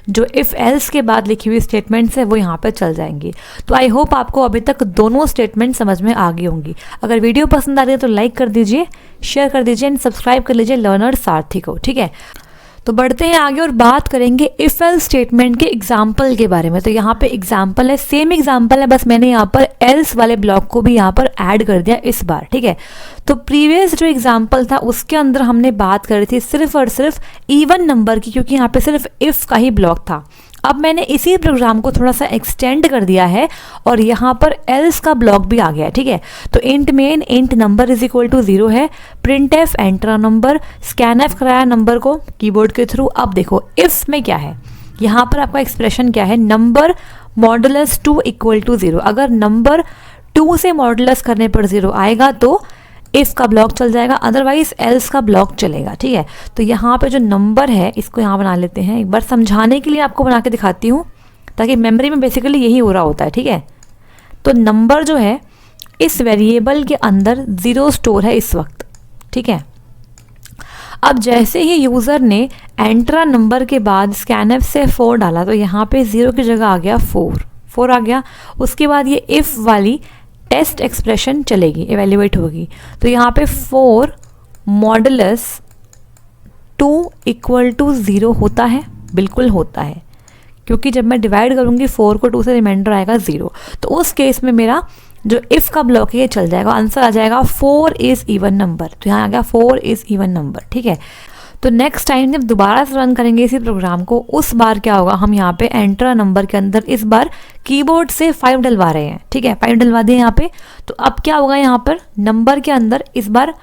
जो इफ़ एल्स के बाद लिखी हुई स्टेटमेंट्स है वो यहाँ पे चल जाएंगी। तो आई होप आपको अभी तक दोनों स्टेटमेंट समझ में आ गई होंगी। अगर वीडियो पसंद आ रही है तो लाइक कर दीजिए, शेयर कर दीजिए एंड सब्सक्राइब कर लीजिए लर्नर सारथी को, ठीक है। तो बढ़ते हैं आगे और बात करेंगे इफ एल्स स्टेटमेंट के एग्जाम्पल के बारे में। तो यहाँ पे एग्जाम्पल है, सेम एग्जाम्पल है, बस मैंने यहाँ पर एल्स वाले ब्लॉक को भी यहाँ पर ऐड कर दिया इस बार, ठीक है। तो प्रीवियस जो एग्जाम्पल था उसके अंदर हमने बात करी थी सिर्फ और सिर्फ इवन नंबर की, क्योंकि यहाँ पे सिर्फ इफ का ही ब्लॉक था। अब मैंने इसी प्रोग्राम को थोड़ा सा एक्सटेंड कर दिया है और यहाँ पर एल्स का ब्लॉक भी आ गया है, ठीक है। तो int main int number is equal to 0 है, print F enter number, scan F कराया नंबर को कीबोर्ड के थ्रू। अब देखो इफ में क्या है, यहाँ पर आपका एक्सप्रेशन क्या है, नंबर मॉडुलस 2 इक्वल टू 0। अगर नंबर 2 से मॉडुलस करने पर 0 आएगा तो इफ़ का ब्लॉक चल जाएगा, अदरवाइज एल्स का ब्लॉक चलेगा, ठीक है। तो यहाँ पे जो नंबर है इसको यहाँ बना लेते हैं, एक बार समझाने के लिए आपको बना के दिखाती हूँ ताकि मेमोरी में बेसिकली यही हो रहा होता है, ठीक है। तो नंबर जो है इस वेरिएबल के अंदर 0 स्टोर है इस वक्त, ठीक है। अब जैसे ही यूज़र ने एंट्रा नंबर के बाद स्कैनएफ से 4 डाला तो यहाँ पे 0 की जगह आ गया 4 आ गया। उसके बाद ये इफ़ वाली टेस्ट एक्सप्रेशन चलेगी, एवेल्युएट होगी। तो यहाँ पे 4 मॉडुलस 2 इक्वल टू 0 होता है, बिल्कुल होता है, क्योंकि जब मैं डिवाइड करूँगी 4 को 2 से रिमाइंडर आएगा 0। तो उस केस में मेरा जो इफ़ का ब्लॉक है ये चल जाएगा, आंसर आ जाएगा 4 इज़ इवन नंबर। तो यहाँ आ गया 4 इज़ इवन नंबर, ठीक है। तो नेक्स्ट टाइम जब दोबारा से रन करेंगे इसी प्रोग्राम को, उस बार क्या होगा, हम यहाँ पे एंटर नंबर के अंदर इस बार कीबोर्ड से 5 डलवा रहे हैं, ठीक है, 5 डलवा दिए यहाँ पे। तो अब क्या होगा यहाँ पर नंबर के अंदर इस बार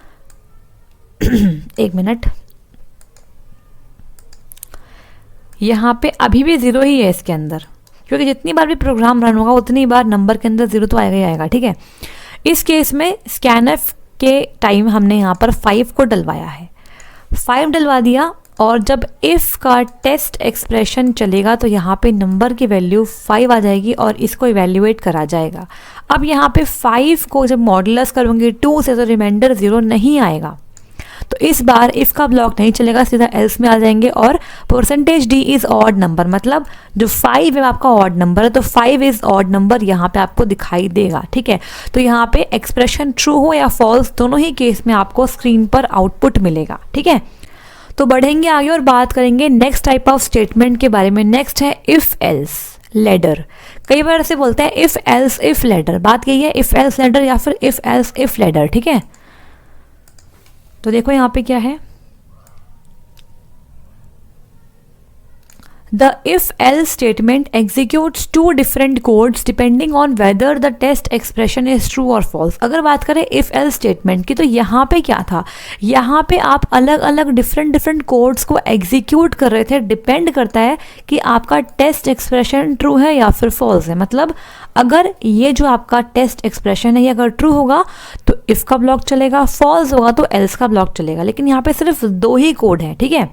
एक मिनट, यहाँ पे अभी भी 0 ही है इसके अंदर, क्योंकि जितनी बार भी प्रोग्राम रन होगा उतनी बार नंबर के अंदर 0 तो आएगा ही आएगा, ठीक है। इस केस में स्कैनफ के टाइम हमने यहाँ पर 5 को डलवाया है, 5 डलवा दिया, और जब इफ़ का टेस्ट एक्सप्रेशन चलेगा तो यहाँ पे नंबर की वैल्यू 5 आ जाएगी और इसको इवेल्युएट करा जाएगा। अब यहाँ पे 5 को जब मॉडुलस करूँगी 2 से तो रिमाइंडर 0 नहीं आएगा, तो इस बार इफ़ का ब्लॉक नहीं चलेगा, सीधा एल्स में आ जाएंगे। और percentage D is odd number, मतलब जो 5 है आपका ऑड नंबर है, तो 5 इज़ ऑड नंबर यहाँ पे आपको दिखाई देगा, ठीक है। तो यहाँ पे एक्सप्रेशन ट्रू हो या फॉल्स दोनों ही केस में आपको स्क्रीन पर आउटपुट मिलेगा, ठीक है। तो बढ़ेंगे आगे और बात करेंगे नेक्स्ट टाइप ऑफ स्टेटमेंट के बारे में। नेक्स्ट है इफ़ एल्स लेडर। कई बार ऐसे बोलते हैं इफ़ एल्स इफ लेडर, बात यही है इफ़ एल्स लेडर या फिर इफ़ एल्स इफ लेडर, ठीक है। तो देखो यहाँ पे क्या है, the if else statement executes 2 different codes depending on whether the test expression is true और फॉल्स। अगर बात करें इफ एल्स स्टेटमेंट की, तो यहाँ पे क्या था, यहाँ पे आप अलग अलग डिफरेंट कोड्स को एग्जीक्यूट कर रहे थे, डिपेंड करता है कि आपका टेस्ट एक्सप्रेशन ट्रू है या फिर फॉल्स है। मतलब अगर ये जो आपका टेस्ट एक्सप्रेशन है ये अगर ट्रू होगा तो इफ का ब्लॉक चलेगा, फॉल्स होगा तो एल्स का ब्लॉक चलेगा। लेकिन यहाँ पे सिर्फ 2 ही कोड हैं, ठीक है,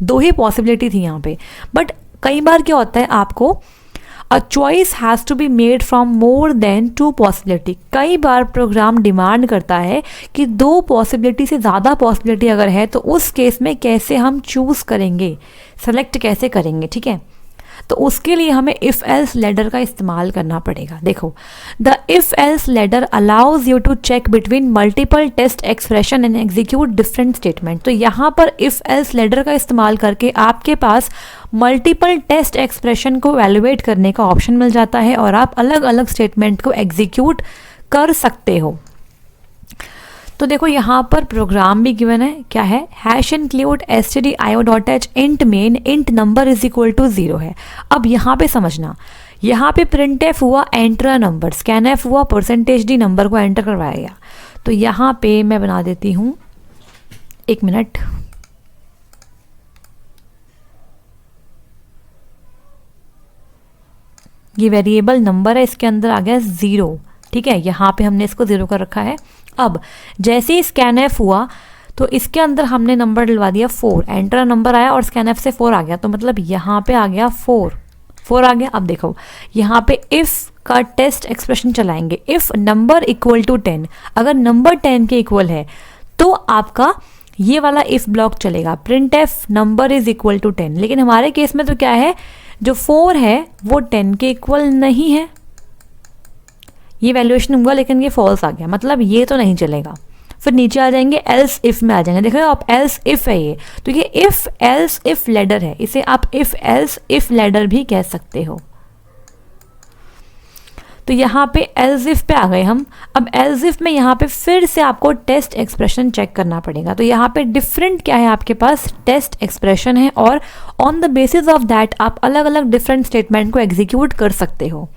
2 ही पॉसिबिलिटी थी यहाँ पे। बट कई बार क्या होता है, आपको a choice has to be made from more than 2 possibility. कई बार प्रोग्राम डिमांड करता है कि 2 पॉसिबिलिटी से ज़्यादा पॉसिबिलिटी अगर है तो उस केस में कैसे हम चूज़ करेंगे, सेलेक्ट कैसे करेंगे, ठीक है। तो उसके लिए हमें इफ़ एल्स लेडर का इस्तेमाल करना पड़ेगा। देखो, the if else ladder allows you to check between multiple test expression and execute different statement. तो यहाँ पर इफ़ एल्स लेडर का इस्तेमाल करके आपके पास मल्टीपल टेस्ट एक्सप्रेशन को वैल्यूएट करने का ऑप्शन मिल जाता है और आप अलग अलग स्टेटमेंट को एग्जीक्यूट कर सकते हो। तो देखो यहाँ पर प्रोग्राम भी गिवन है, क्या है, hash include stdio.h int main int number is equal to 0 है। अब यहाँ पे समझना, यहाँ पे प्रिंट एफ हुआ एंटर नंबर, स्कैन एफ हुआ परसेंटेज डी नंबर को एंटर करवाया गया। तो यहाँ पे मैं बना देती हूँ, एक मिनट, ये वेरिएबल नंबर है, इसके अंदर आ गया 0, ठीक है, यहाँ पे हमने इसको 0 कर रखा है। अब जैसे ही स्कैन एफ हुआ तो इसके अंदर हमने नंबर डलवा दिया 4, एंटर नंबर आया और स्कैन एफ से 4 आ गया, तो मतलब यहाँ पे आ गया 4 आ गया। अब देखो यहाँ पे इफ़ का टेस्ट एक्सप्रेशन चलाएंगे, इफ़ नंबर इक्वल टू 10, अगर नंबर 10 के इक्वल है तो आपका ये वाला इफ़ ब्लॉक चलेगा, print F number is equal to 10। लेकिन हमारे केस में तो क्या है, जो 4 है वो 10 के इक्वल नहीं है, ये वैल्यूएशन हुआ लेकिन ये फॉल्स आ गया, मतलब ये तो नहीं चलेगा। फिर नीचे आ जाएंगे एल्स इफ में आ जाएंगे, देख रहे हो आप, एल्स इफ है ये, तो ये इफ एल्स इफ लेडर है, इसे आप इफ एल्स इफ लेडर भी कह सकते हो। तो यहाँ पे एल्स इफ पे आ गए हम। अब एल्स इफ में यहाँ पे फिर से आपको टेस्ट एक्सप्रेशन चेक करना पड़ेगा। तो यहाँ पे डिफरेंट क्या है, आपके पास टेस्ट एक्सप्रेशन है और on the basis of that आप अलग अलग डिफरेंट स्टेटमेंट को एग्जीक्यूट कर सकते हो।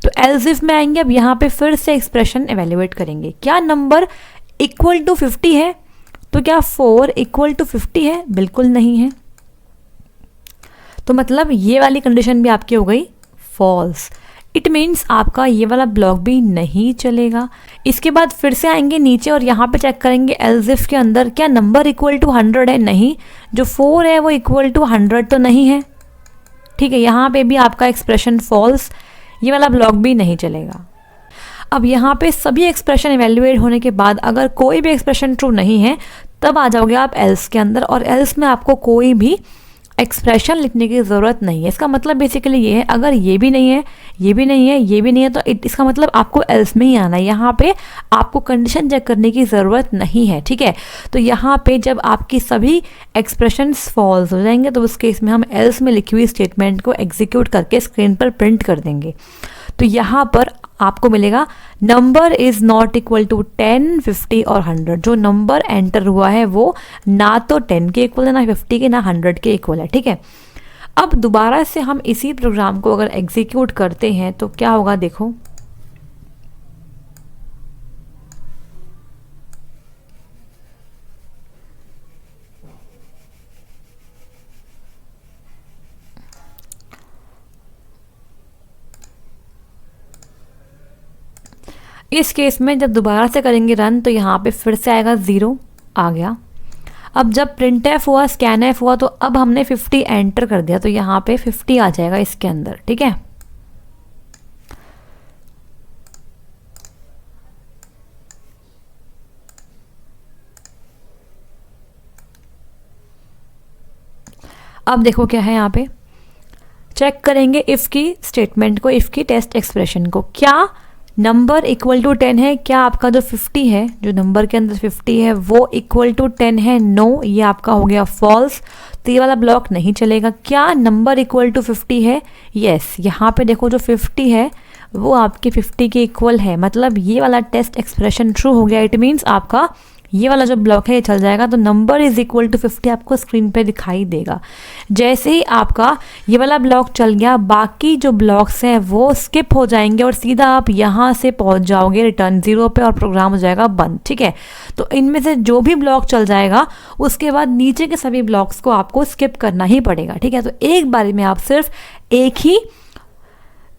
तो एल्स इफ में आएंगे, अब यहाँ पे फिर से एक्सप्रेशन एवेल्युएट करेंगे, क्या नंबर इक्वल टू 50 है, तो क्या 4 इक्वल टू 50 है, बिल्कुल नहीं है, तो मतलब ये वाली कंडीशन भी आपकी हो गई फॉल्स। इट मीन्स आपका ये वाला ब्लॉक भी नहीं चलेगा। इसके बाद फिर से आएंगे नीचे और यहाँ पे चेक करेंगे एल्स इफ के अंदर क्या नंबर इक्वल टू 100 है, नहीं, जो 4 है वो इक्वल टू 100 तो नहीं है, ठीक है, यहाँ पे भी आपका एक्सप्रेशन फॉल्स, ये वाला ब्लॉक भी नहीं चलेगा। अब यहाँ पे सभी एक्सप्रेशन इवेल्युएट होने के बाद अगर कोई भी एक्सप्रेशन ट्रू नहीं है तब आ जाओगे आप एल्स के अंदर, और एल्स में आपको कोई भी एक्सप्रेशन लिखने की ज़रूरत नहीं है। इसका मतलब बेसिकली ये है, अगर ये भी नहीं है, ये भी नहीं है, ये भी नहीं है, तो इसका मतलब आपको एल्स में ही आना है, यहाँ पे आपको कंडीशन चेक करने की ज़रूरत नहीं है, ठीक है। तो यहाँ पे जब आपकी सभी एक्सप्रेशंस फॉल्स हो जाएंगे तो उस केस में हम एल्स में लिखी हुई स्टेटमेंट को एग्जीक्यूट करके स्क्रीन पर प्रिंट कर देंगे। तो यहाँ पर आपको मिलेगा number is not equal to 10, 50 और 100। जो नंबर एंटर हुआ है वो ना तो 10 के इक्वल है, ना 50 के, ना 100 के इक्वल है, ठीक है। अब दोबारा से हम इसी प्रोग्राम को अगर एग्जीक्यूट करते हैं तो क्या होगा, देखो। इस केस में जब दोबारा से करेंगे रन तो यहाँ पे फिर से आएगा 0 आ गया। अब जब प्रिंट एफ हुआ, स्कैन एफ हुआ, तो अब हमने 50 एंटर कर दिया तो यहाँ पे 50 आ जाएगा इसके अंदर, ठीक है। अब देखो क्या है, यहाँ पे चेक करेंगे इफ की स्टेटमेंट को, इफ की टेस्ट एक्सप्रेशन को। क्या नंबर इक्वल टू 10 है? क्या आपका जो 50 है, जो नंबर के अंदर 50 है वो इक्वल टू 10 है? नो, ये आपका हो गया फॉल्स, तो ये वाला ब्लॉक नहीं चलेगा। क्या नंबर इक्वल टू 50 है? यस, यहाँ पे देखो जो 50 है वो आपके 50 के इक्वल है, मतलब ये वाला टेस्ट एक्सप्रेशन ट्रू हो गया। इट मीन्स आपका ये वाला जो ब्लॉक है ये चल जाएगा, तो नंबर इज इक्वल टू 50 आपको स्क्रीन पे दिखाई देगा। जैसे ही आपका ये वाला ब्लॉक चल गया, बाकी जो ब्लॉक्स हैं वो स्किप हो जाएंगे और सीधा आप यहाँ से पहुँच जाओगे रिटर्न 0 पे और प्रोग्राम हो जाएगा बंद, ठीक है। तो इनमें से जो भी ब्लॉक चल जाएगा उसके बाद नीचे के सभी ब्लॉक्स को आपको स्किप करना ही पड़ेगा, ठीक है। तो एक बारी में आप सिर्फ एक ही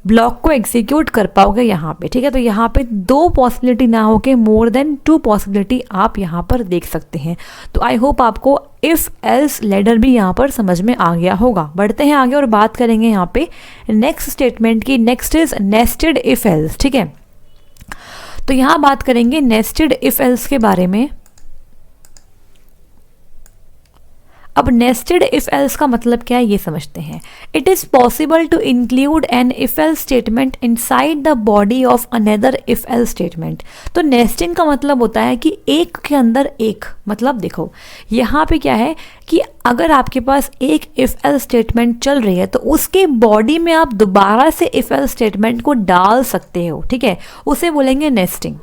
ब्लॉक को एग्जीक्यूट कर पाओगे यहाँ पे, ठीक है। तो यहाँ पे 2 पॉसिबिलिटी ना हो के मोर देन 2 पॉसिबिलिटी आप यहाँ पर देख सकते हैं। तो आई होप आपको इफ एल्स लैडर भी यहाँ पर समझ में आ गया होगा। बढ़ते हैं आगे और बात करेंगे यहाँ पे नेक्स्ट स्टेटमेंट की। Next is nested if else, ठीक है। तो यहाँ बात करेंगे नेस्टेड इफ एल्स के बारे में। अब नेस्टेड इफ एल्स का मतलब क्या है ये समझते हैं। It is possible to include an if else statement inside the body of another if else statement. तो नेस्टिंग का मतलब होता है कि एक के अंदर एक, मतलब देखो यहाँ पे क्या है कि अगर आपके पास एक इफ एल्स स्टेटमेंट चल रही है तो उसके बॉडी में आप दोबारा से इफ एल्स स्टेटमेंट को डाल सकते हो, ठीक है, उसे बोलेंगे नेस्टिंग।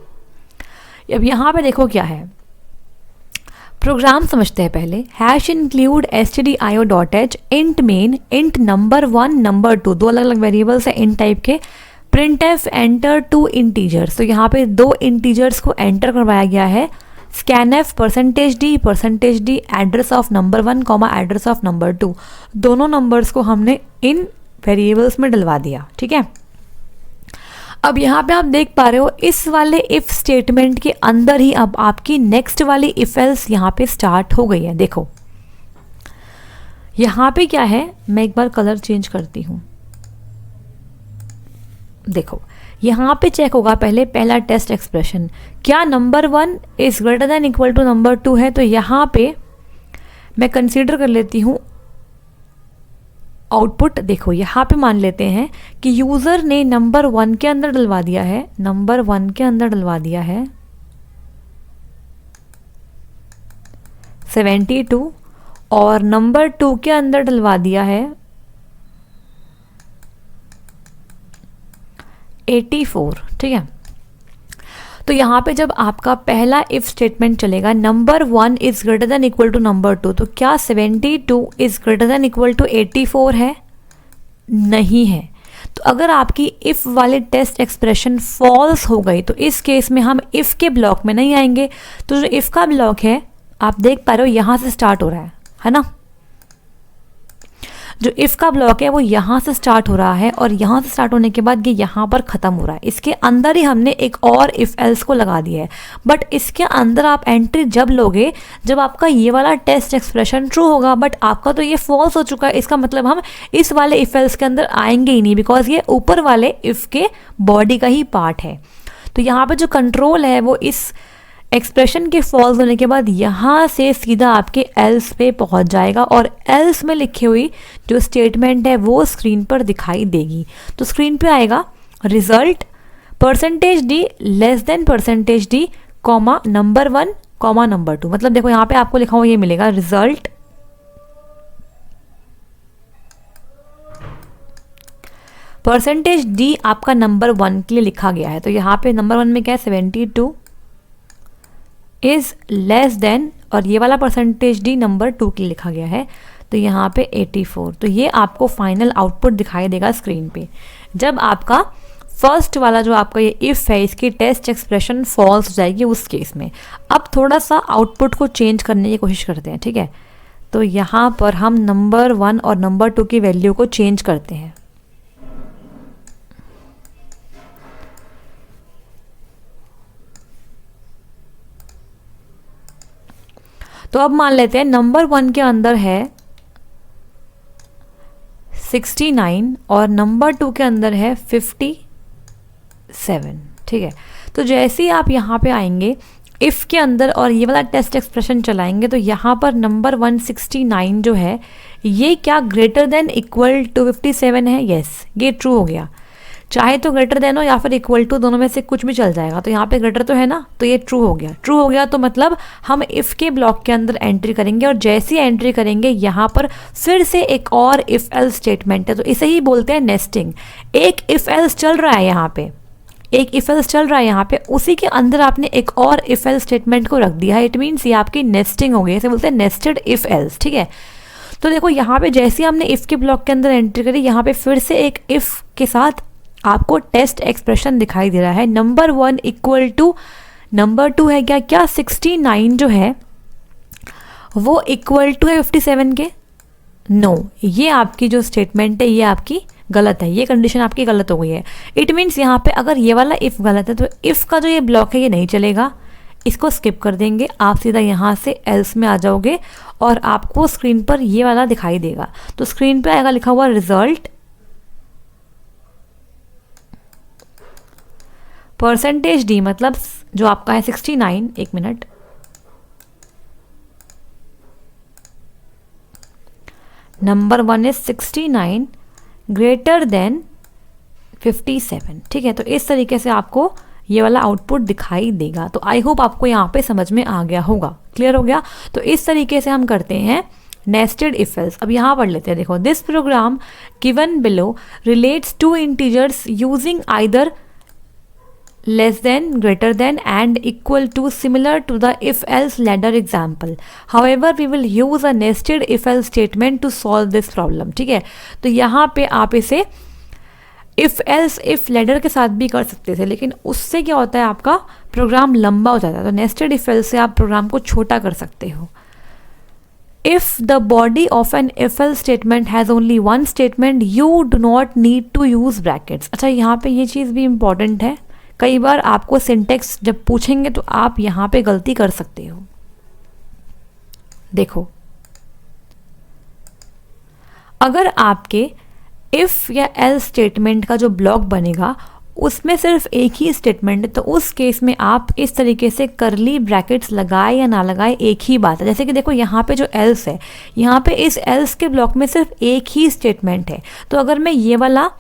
अब यहाँ पे देखो क्या है, प्रोग्राम समझते हैं पहले। Hash include stdio.h int main int number 1 number 2, 2 अलग अलग वेरिएबल्स है इंट टाइप के। प्रिंट एफ एंटर 2 इंटीजर्स, तो यहाँ पे 2 इंटीजर्स को एंटर करवाया गया है। Scan F %d address of number 1 comma address of number 2, दोनों नंबर्स को हमने इन वेरिएबल्स में डलवा दिया, ठीक है। अब यहाँ पे आप देख पा रहे हो इस वाले इफ स्टेटमेंट के अंदर ही अब आपकी नेक्स्ट वाली इफ एल्स यहाँ पे स्टार्ट हो गई है। देखो यहाँ पे क्या है, मैं एक बार कलर चेंज करती हूँ। देखो यहाँ पे चेक होगा पहले पहला टेस्ट एक्सप्रेशन, क्या number 1 is greater than equal to number 2 है। तो यहाँ पे मैं कंसीडर कर लेती हूँ आउटपुट। देखो यहाँ पे मान लेते हैं कि यूज़र ने नंबर 1 के अंदर डलवा दिया है, नंबर 1 के अंदर डलवा दिया है 72 और नंबर 2 के अंदर डलवा दिया है 84, ठीक है। तो यहाँ पे जब आपका पहला इफ स्टेटमेंट चलेगा number 1 is greater than equal to number 2, तो क्या 72 is greater than equal to 84 है? नहीं है। तो अगर आपकी इफ वाली टेस्ट एक्सप्रेशन फॉल्स हो गई तो इस केस में हम इफ के ब्लॉक में नहीं आएंगे। तो जो इफ का ब्लॉक है आप देख पा रहे हो यहाँ से स्टार्ट हो रहा है ना। जो इफ का ब्लॉक है वो यहाँ से स्टार्ट हो रहा है और यहाँ से स्टार्ट होने के बाद ये यहाँ पर ख़त्म हो रहा है। इसके अंदर ही हमने एक और इफ एल्स को लगा दिया है, बट इसके अंदर आप एंट्री जब लोगे जब आपका ये वाला टेस्ट एक्सप्रेशन ट्रू होगा, बट आपका तो ये फॉल्स हो चुका है। इसका मतलब हम इस वाले इफ एल्स के अंदर आएंगे ही नहीं, बिकॉज ये ऊपर वाले इफ के बॉडी का ही पार्ट है। तो यहाँ पर जो कंट्रोल है वो इस एक्सप्रेशन के फॉल्स होने के बाद यहाँ से सीधा आपके एल्स पे पहुँच जाएगा और एल्स में लिखी हुई जो स्टेटमेंट है वो स्क्रीन पर दिखाई देगी। तो स्क्रीन पे आएगा result %d less than %d comma number 1 comma number 2। मतलब देखो यहाँ पे आपको लिखा हुआ ये मिलेगा रिजल्ट परसेंटेज डी आपका नंबर 1 के लिए लिखा गया है, तो यहाँ पे नंबर 1 में क्या है 72 इज लेस देन, और ये वाला परसेंटेज डी नंबर 2 के लिए लिखा गया है, तो यहाँ पे 84। तो ये आपको फाइनल आउटपुट दिखाई देगा स्क्रीन पे जब आपका फर्स्ट वाला जो आपका ये इफ़ है इसकी टेस्ट एक्सप्रेशन फॉल्स हो जाएगी उस केस में। अब थोड़ा सा आउटपुट को चेंज करने की कोशिश करते हैं, ठीक है। तो यहाँ पर हम नंबर 1 और नंबर 2 की वैल्यू को चेंज करते हैं। तो अब मान लेते हैं नंबर 1 के अंदर है 69 और नंबर 2 के अंदर है 57, ठीक है। तो जैसे ही आप यहाँ पे आएंगे इफ़ के अंदर और ये वाला टेस्ट एक्सप्रेशन चलाएंगे तो यहाँ पर नंबर 169 जो है ये क्या ग्रेटर देन इक्वल टू 57 है, यस ये ट्रू हो गया। चाहे तो ग्रेटर देन हो या फिर इक्वल टू, दोनों में से कुछ भी चल जाएगा। तो यहाँ पे ग्रेटर तो है ना, तो ये ट्रू हो गया। ट्रू हो गया तो मतलब हम इफ़ के ब्लॉक के अंदर एंट्री करेंगे और जैसी एंट्री करेंगे यहाँ पर फिर से एक और इफ़ एल्स स्टेटमेंट है, तो इसे ही बोलते हैं नेस्टिंग। एक इफ़ एल्स चल रहा है यहाँ पे, एक इफ एल्स चल रहा है यहाँ पे, उसी के अंदर आपने एक और इफ एल्स स्टेटमेंट को रख दिया है। इट मीन्स ये आपकी नेस्टिंग हो गई, इसे बोलते हैं नेस्टेड इफ एल्स, ठीक है। तो देखो यहाँ पे जैसे हमने इफ के ब्लॉक के अंदर एंट्री करी, यहाँ पे फिर से एक इफ के साथ आपको टेस्ट एक्सप्रेशन दिखाई दे रहा है। नंबर 1 इक्वल टू नंबर 2 है क्या 69 जो है वो इक्वल टू है 57 के, नो ये आपकी जो स्टेटमेंट है ये आपकी गलत है, ये कंडीशन आपकी गलत हो गई है। इट मीन्स यहाँ पे अगर ये वाला इफ़ गलत है तो इफ़ का जो ये ब्लॉक है ये नहीं चलेगा, इसको स्किप कर देंगे, आप सीधा यहाँ से एल्स में आ जाओगे और आपको स्क्रीन पर ये वाला दिखाई देगा। तो स्क्रीन पे आएगा लिखा हुआ रिजल्ट परसेंटेज डी, मतलब जो आपका है 69, एक minute, number 1 is 69 greater than 57, ठीक है। तो इस तरीके से आपको ये वाला आउटपुट दिखाई देगा। तो आई होप आपको यहाँ पे समझ में आ गया होगा, क्लियर हो गया। तो इस तरीके से हम करते हैं नेस्टेड इफ एल्स। अब यहाँ पढ़ लेते हैं, देखो this program given below relates to integers using either less than, greater than and equal to, similar to the if else ladder example. However, we will use a nested if else statement to solve this problem, ठीक है। तो यहाँ पे आप इसे if else if ladder के साथ भी कर सकते थे, लेकिन उससे क्या होता है आपका प्रोग्राम लंबा हो जाता है। तो nested if else से आप प्रोग्राम को छोटा कर सकते हो। If the body of an if else statement has only one statement, you do not need to use brackets. अच्छा, यहाँ पे ये चीज़ भी इम्पॉर्टेंट है, कई बार आपको सिंटेक्स जब पूछेंगे तो आप यहाँ पे गलती कर सकते हो। देखो अगर आपके इफ़ या एल्स स्टेटमेंट का जो ब्लॉक बनेगा उसमें सिर्फ एक ही स्टेटमेंट है, तो उस केस में आप इस तरीके से करली ब्रैकेट्स लगाए या ना लगाए एक ही बात है। जैसे कि देखो यहाँ पे जो एल्स है, यहाँ पे इस एल्स के ब्लॉक में सिर्फ एक ही स्टेटमेंट है, तो अगर मैं ये वाला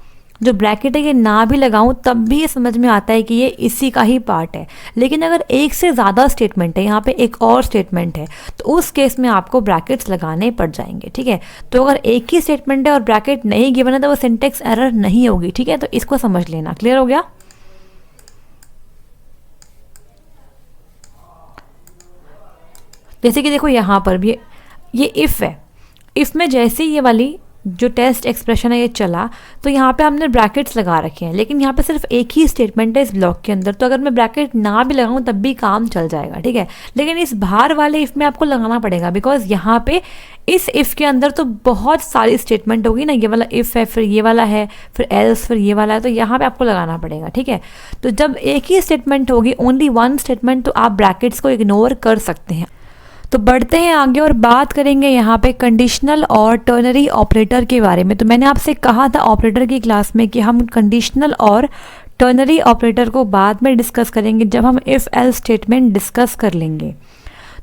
जो ब्रैकेट है ये ना भी लगाऊं तब भी ये समझ में आता है कि ये इसी का ही पार्ट है। लेकिन अगर एक से ज़्यादा स्टेटमेंट है, यहाँ पे एक और स्टेटमेंट है, तो उस केस में आपको ब्रैकेट्स लगाने पड़ जाएंगे, ठीक है। तो अगर एक ही स्टेटमेंट है और ब्रैकेट नहीं गिवन है तो वो सिंटेक्स एरर नहीं होगी, ठीक है। तो इसको समझ लेना, क्लियर हो गया। जैसे कि देखो यहाँ पर भी ये इफ़ है, इफ़ में जैसे ये वाली जो टेस्ट एक्सप्रेशन है ये चला तो यहाँ पे हमने ब्रैकेट्स लगा रखे हैं, लेकिन यहाँ पे सिर्फ एक ही स्टेटमेंट है इस ब्लॉक के अंदर, तो अगर मैं ब्रैकेट ना भी लगाऊँ तब भी काम चल जाएगा, ठीक है। लेकिन इस बाहर वाले इफ़ में आपको लगाना पड़ेगा, बिकॉज यहाँ पे इस इफ़ के अंदर तो बहुत सारी स्टेटमेंट होगी ना, ये वाला इफ़ है, फिर ये वाला है, फिर एल्स, फिर ये वाला है, तो यहाँ पे आपको लगाना पड़ेगा, ठीक है। तो जब एक ही स्टेटमेंट होगी, ओनली वन स्टेटमेंट, तो आप ब्रैकेट्स को इग्नोर कर सकते हैं। तो बढ़ते हैं आगे और बात करेंगे यहाँ पे कंडीशनल और टर्नरी ऑपरेटर के बारे में। तो मैंने आपसे कहा था ऑपरेटर की क्लास में कि हम कंडीशनल और टर्नरी ऑपरेटर को बाद में डिस्कस करेंगे जब हम इफ़ एल्स स्टेटमेंट डिस्कस कर लेंगे।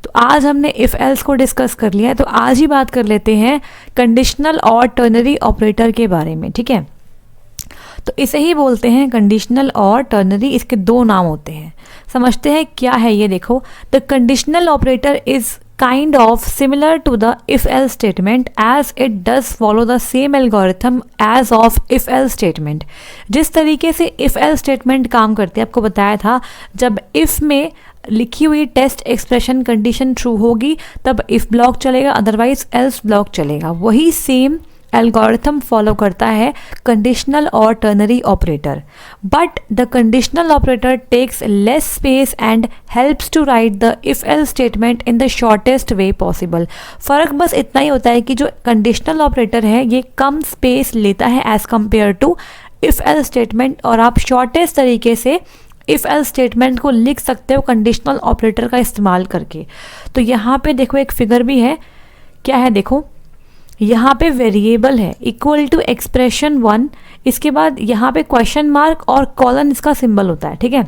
तो आज हमने इफ़ एल्स को डिस्कस कर लिया है, तो आज ही बात कर लेते हैं कंडीशनल और टर्नरी ऑपरेटर के बारे में, ठीक है। तो इसे ही बोलते हैं कंडीशनल और टर्नरी, इसके दो नाम होते हैं। समझते हैं क्या है ये। देखो, the conditional operator is kind of similar to the if-else statement as it does follow the same algorithm as of if-else statement। जिस तरीके से if-else statement काम करती है, आपको बताया था, जब if में लिखी हुई टेस्ट एक्सप्रेशन कंडीशन ट्रू होगी तब if ब्लॉक चलेगा, अदरवाइज else ब्लॉक चलेगा। वही सेम एल्गोरिथम फॉलो करता है कंडीशनल और ternary operator, but the conditional operator takes less space and helps to write the if else statement in the shortest way possible. फ़र्क बस इतना ही होता है कि जो कंडीशनल ऑपरेटर है ये कम स्पेस लेता है as compare to if else statement, और आप शॉर्टेस्ट तरीके से इफ एल स्टेटमेंट को लिख सकते हो कंडीशनल ऑपरेटर का इस्तेमाल करके। तो यहाँ पे देखो एक फिगर भी है, क्या है देखो, यहाँ पे वेरिएबल है इक्वल टू एक्सप्रेशन 1, इसके बाद यहाँ पे क्वेश्चन मार्क और कॉलन इसका सिंबल होता है, ठीक है।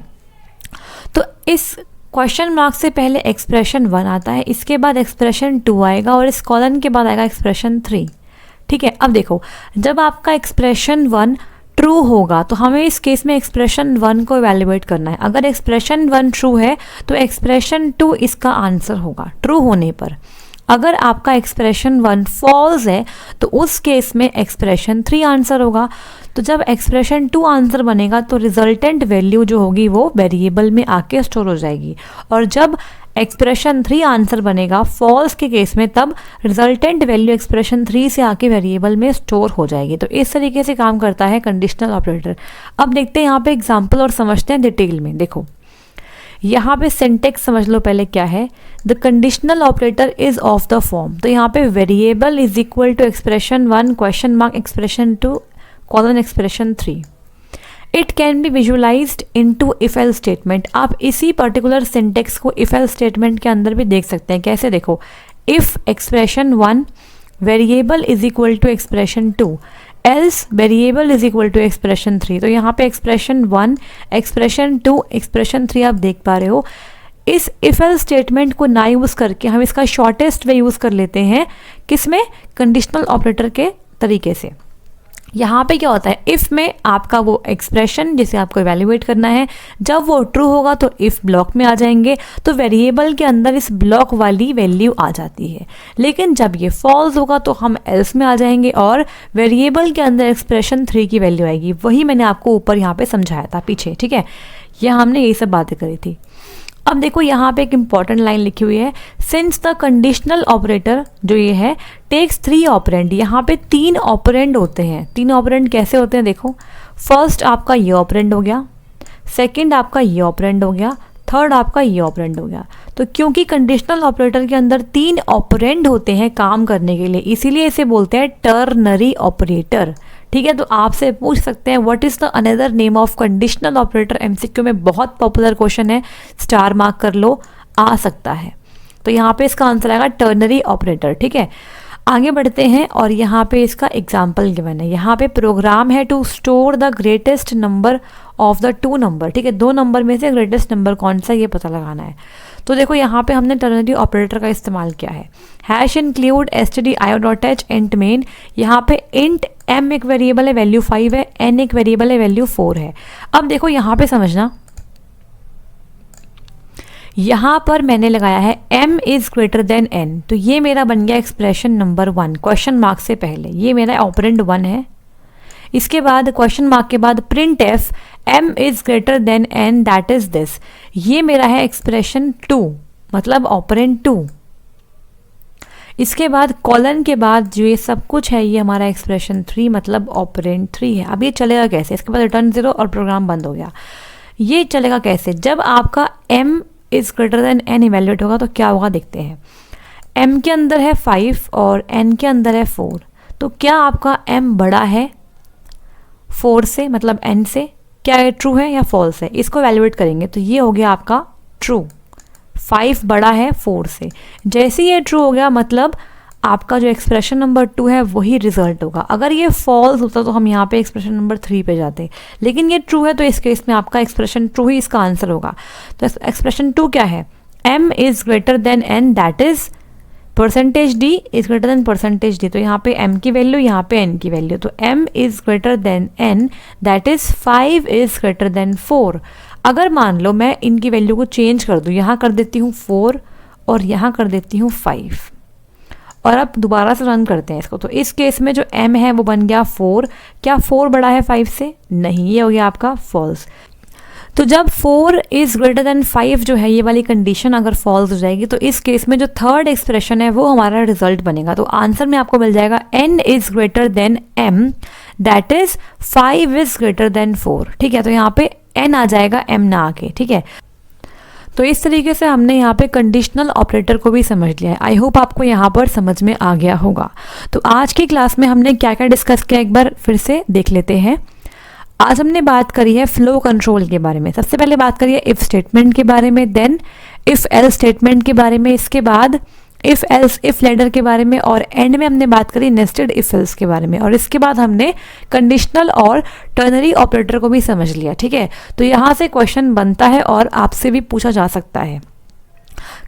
तो इस क्वेश्चन मार्क से पहले एक्सप्रेशन 1 आता है, इसके बाद एक्सप्रेशन 2 आएगा और इस कॉलन के बाद आएगा एक्सप्रेशन 3, ठीक है। अब देखो जब आपका एक्सप्रेशन 1 ट्रू होगा तो हमें इस केस में एक्सप्रेशन 1 को इवैल्यूएट करना है। अगर एक्सप्रेशन 1 ट्रू है तो एक्सप्रेशन 2 इसका आंसर होगा ट्रू होने पर। अगर आपका एक्सप्रेशन 1 फॉल्स है तो उस केस में एक्सप्रेशन 3 आंसर होगा। तो जब एक्सप्रेशन 2 आंसर बनेगा तो रिजल्टेंट वैल्यू जो होगी वो वेरिएबल में आके स्टोर हो जाएगी, और जब एक्सप्रेशन 3 आंसर बनेगा फॉल्स के केस में तब रिजल्टेंट वैल्यू एक्सप्रेशन 3 से आके वेरिएबल में स्टोर हो जाएगी। तो इस तरीके से काम करता है कंडीशनल ऑपरेटर। अब देखते हैं यहाँ पे एग्जाम्पल और समझते हैं डिटेल में। देखो यहाँ पे सिंटेक्स समझ लो पहले क्या है। The conditional operator is of the form, तो यहाँ पे variable is equal to expression 1 question mark expression 2 colon expression 3। It can be visualized into if else statement. आप इसी पर्टिकुलर सिंटेक्स को इफ एल स्टेटमेंट के अंदर भी देख सकते हैं। कैसे देखो, if expression 1 variable is equal to expression 2 else variable is equal to expression 3। तो यहाँ पे एक्सप्रेशन 1 एक्सप्रेशन 2 एक्सप्रेशन 3 आप देख पा रहे हो। इस इफ एल स्टेटमेंट को ना यूज़ करके हम इसका शॉर्टेस्ट वे यूज़ कर लेते हैं, किसमें, कंडीशनल ऑपरेटर के तरीके से। यहाँ पे क्या होता है, इफ़ में आपका वो एक्सप्रेशन जिसे आपको इवैल्यूएट करना है, जब वो ट्रू होगा तो इफ़ ब्लॉक में आ जाएंगे, तो वेरिएबल के अंदर इस ब्लॉक वाली वैल्यू आ जाती है। लेकिन जब ये फॉल्स होगा तो हम एल्स में आ जाएंगे और वेरिएबल के अंदर एक्सप्रेशन 3 की वैल्यू आएगी। वही मैंने आपको ऊपर यहाँ पे समझाया था पीछे, ठीक है। यह हमने यही सब बातें करी थी। अब देखो यहाँ पे एक इंपॉर्टेंट लाइन लिखी हुई है, सिंस द कंडीशनल ऑपरेटर जो ये है टेक्स 3 ऑपरेंड। यहाँ पे 3 ऑपरेंड होते हैं। 3 ऑपरेंड कैसे होते हैं देखो, फर्स्ट आपका ये ऑपरेंड हो गया, सेकंड आपका ये ऑपरेंड हो गया, थर्ड आपका ये ऑपरेंड हो गया। तो क्योंकि कंडीशनल ऑपरेटर के अंदर 3 ऑपरेंड होते हैं काम करने के लिए, इसीलिए इसे बोलते हैं टर्नरी ऑपरेटर, ठीक है। तो आपसे पूछ सकते हैं what is the another name of conditional operator. MCQ में बहुत पॉपुलर क्वेश्चन है, स्टार मार्क कर लो, आ सकता है। तो यहाँ पे इसका आंसर आएगा टर्नरी ऑपरेटर, ठीक है। आगे बढ़ते हैं और यहाँ पे इसका एग्जाम्पल गिवन है। यहाँ पे प्रोग्राम है to store the greatest number of the 2 number, ठीक है। 2 नंबर में से ग्रेटेस्ट नंबर कौन सा ये पता लगाना है। तो देखो यहाँ पे हमने टर्नरी ऑपरेटर का इस्तेमाल किया है। Hash include stdio.h int main. यहाँ पे इंट m एक वेरिएबल है, वैल्यू 5 है, n एक वेरिएबल है, वैल्यू 4 है। अब देखो यहाँ पे समझना, यहाँ पर मैंने लगाया है m is greater then n, तो ये मेरा बन गया एक्सप्रेशन नंबर 1 क्वेश्चन मार्क से पहले। ये मेरा ऑपरेंड 1 है। इसके बाद क्वेश्चन मार्क के बाद print F m is greater then n that is this, ये मेरा है एक्सप्रेशन 2 मतलब ऑपरेंड 2। इसके बाद कॉलन के बाद जो ये सब कुछ है ये हमारा एक्सप्रेशन 3 मतलब ऑपरेंड 3 है। अब ये चलेगा कैसे, इसके बाद रिटर्न 0 और प्रोग्राम बंद हो गया। ये चलेगा कैसे, जब आपका m is greater then n evaluate होगा तो क्या होगा देखते हैं। m के अंदर है 5 और n के अंदर है 4, तो क्या आपका m बड़ा है 4 से मतलब n से, क्या ये ट्रू है या फॉल्स है, इसको इवैल्यूएट करेंगे। तो ये हो गया आपका ट्रू, 5 बड़ा है 4 से। जैसे ये ट्रू हो गया मतलब आपका जो एक्सप्रेशन नंबर 2 है वही रिजल्ट होगा। अगर ये फॉल्स होता तो हम यहाँ पे एक्सप्रेशन नंबर 3 पे जाते, लेकिन ये ट्रू है तो इस केस में आपका एक्सप्रेशन ट्रू ही इसका आंसर होगा। तो एक्सप्रेशन 2 क्या है, m is greater then n that is percentage d is greater then percentage d। तो यहाँ पे m की वैल्यू, यहाँ पे n की वैल्यू, तो m is greater then n that is 5 is greater then 4। अगर मान लो मैं इनकी वैल्यू को चेंज कर दूँ, यहाँ कर देती हूँ 4 और यहाँ कर देती हूँ 5 और अब दोबारा से रन करते हैं इसको। तो इस केस में जो m है वो बन गया 4। क्या 4 बड़ा है 5 से? नहीं, ये हो गया आपका फॉल्स। तो जब 4 इज़ ग्रेटर देन 5 जो है ये वाली कंडीशन अगर फॉल्स हो जाएगी तो इस केस में जो थर्ड एक्सप्रेशन है वो हमारा रिजल्ट बनेगा। तो आंसर में आपको मिल जाएगा n is greater than m, that is 5 is greater than 4। ठीक है, तो यहाँ पे n आ जाएगा m ना आके। ठीक है, तो इस तरीके से हमने यहाँ पे कंडीशनल ऑपरेटर को भी समझ लिया है। आई होप आपको यहाँ पर समझ में आ गया होगा। तो आज की क्लास में हमने क्या क्या डिस्कस किया एक बार फिर से देख लेते हैं। आज हमने बात करी है फ्लो कंट्रोल के बारे में। सबसे पहले बात करी है इफ़ स्टेटमेंट के बारे में, देन इफ़ एल्स स्टेटमेंट के बारे में, इसके बाद इफ़ एल्स इफ़ लेडर के बारे में, और एंड में हमने बात करी नेस्टेड इफ एल्स के बारे में, और इसके बाद हमने कंडीशनल और टर्नरी ऑपरेटर को भी समझ लिया। ठीक है, तो यहाँ से क्वेश्चन बनता है और आपसे भी पूछा जा सकता है।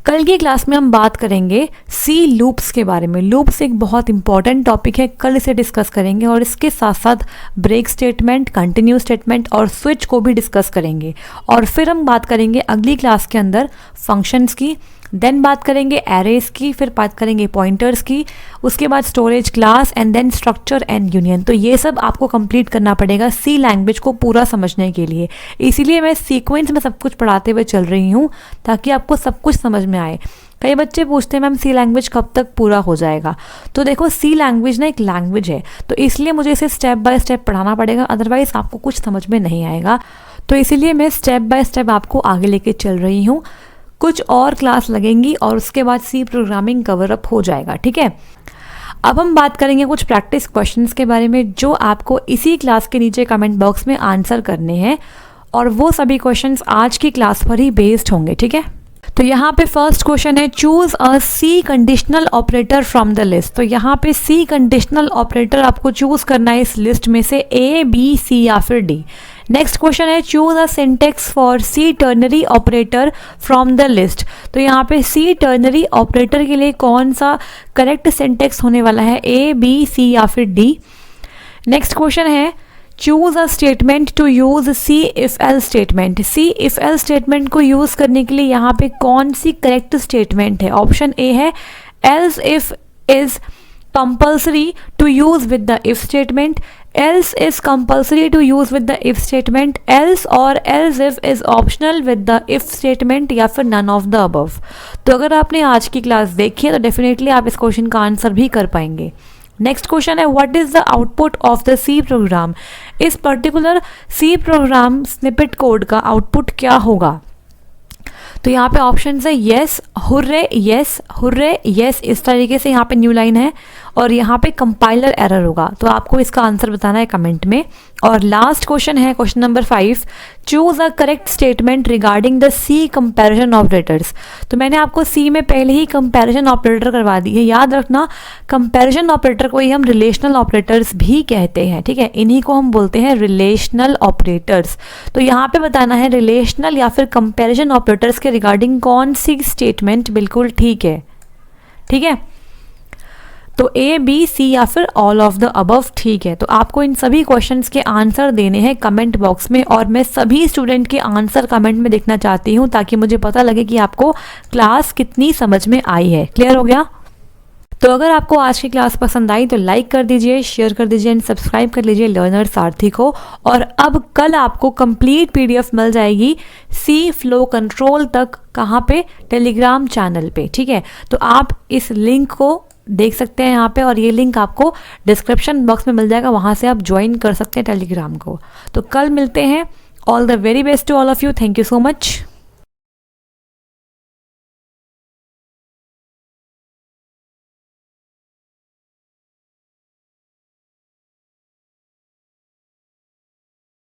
कल की क्लास में हम बात करेंगे सी लूप्स के बारे में। लूप्स एक बहुत इंपॉर्टेंट टॉपिक है, कल इसे डिस्कस करेंगे, और इसके साथ साथ ब्रेक स्टेटमेंट, कंटिन्यू स्टेटमेंट और स्विच को भी डिस्कस करेंगे। और फिर हम बात करेंगे अगली क्लास के अंदर फंक्शंस की, देन बात करेंगे एरेज की, फिर बात करेंगे पॉइंटर्स की, उसके बाद storage class, and then structure and union. तो ये सब आपको कंप्लीट करना पड़ेगा सी लैंग्वेज को पूरा समझने के लिए। इसीलिए मैं सीक्वेंस में सब कुछ पढ़ाते हुए चल रही हूँ ताकि आपको सब कुछ समझ में आए। कई बच्चे पूछते हैं मैम सी लैंग्वेज कब तक पूरा हो जाएगा? तो देखो सी लैंग्वेज ना एक लैंग्वेज है, तो इसलिए मुझे इसे स्टेप बाय स्टेप पढ़ाना पड़ेगा, अदरवाइज आपको कुछ समझ में नहीं आएगा। तो इसीलिए मैं स्टेप बाय स्टेप आपको आगे लेके चल रही हूँ। कुछ और क्लास लगेंगी और उसके बाद सी प्रोग्रामिंग कवर अप हो जाएगा। ठीक है, अब हम बात करेंगे कुछ प्रैक्टिस क्वेश्चंस के बारे में जो आपको इसी क्लास के नीचे कमेंट बॉक्स में आंसर करने हैं, और वो सभी क्वेश्चंस आज की क्लास पर ही बेस्ड होंगे। ठीक है, तो यहाँ पे फर्स्ट क्वेश्चन है choose a C conditional operator from the list. तो यहाँ पे सी कंडीशनल ऑपरेटर आपको चूज करना है इस लिस्ट में से A, B, C या फिर D। नेक्स्ट क्वेश्चन है choose a syntax for C ternary operator from the list. तो यहाँ पे सी टर्नरी ऑपरेटर के लिए कौन सा करेक्ट सिंटेक्स होने वाला है, A, B, C या फिर D। नेक्स्ट क्वेश्चन है choose a statement to use C if else statement. C if else statement को यूज करने के लिए यहाँ पे कौन सी करेक्ट स्टेटमेंट है? ऑप्शन ए है else if is compulsory to use with the if statement, else is compulsory to use with the if statement, else और else if is optional with the if statement, या फिर none of the above। तो अगर आपने आज की class देखी है तो डेफिनेटली आप इस क्वेश्चन का आंसर भी कर पाएंगे। नेक्स्ट क्वेश्चन है what is the output of the C program. इस particular C program snippet code का आउटपुट क्या होगा? तो यहाँ पे ऑप्शन है yes, hurray, yes, hurray, yes, इस तरीके से यहाँ पे न्यू लाइन है, और यहाँ पे कंपाइलर एरर होगा। तो आपको इसका आंसर बताना है कमेंट में। और लास्ट क्वेश्चन है question number 5, choose a correct statement regarding the C comparison operators. तो मैंने आपको सी में पहले ही कंपैरिजन ऑपरेटर करवा दी है, याद रखना कंपैरिजन ऑपरेटर को ही हम रिलेशनल ऑपरेटर्स भी कहते हैं। ठीक है, इन्हीं को हम बोलते हैं रिलेशनल ऑपरेटर्स। तो यहाँ पे बताना है रिलेशनल या फिर कंपैरिजन ऑपरेटर्स के रिगार्डिंग कौन सी स्टेटमेंट बिल्कुल ठीक है। ठीक है, तो A, B, C या फिर ऑल ऑफ द अबव ठीक है। तो आपको इन सभी क्वेश्चंस के आंसर देने हैं कमेंट बॉक्स में, और मैं सभी स्टूडेंट के आंसर कमेंट में देखना चाहती हूँ ताकि मुझे पता लगे कि आपको क्लास कितनी समझ में आई है। क्लियर हो गया? तो अगर आपको आज की क्लास पसंद आई तो लाइक कर दीजिए, शेयर कर दीजिए एंड सब्सक्राइब कर लीजिए लर्नर सारथी को। और अब कल आपको कंप्लीट PDF मिल जाएगी सी फ्लो कंट्रोल तक। कहाँ पे? टेलीग्राम चैनल पे। ठीक है, तो आप इस लिंक को देख सकते हैं यहाँ पे, और ये लिंक आपको डिस्क्रिप्शन बॉक्स में मिल जाएगा, वहाँ से आप ज्वाइन कर सकते हैं टेलीग्राम को। तो कल मिलते हैं। All the very best to all of you. Thank you so much.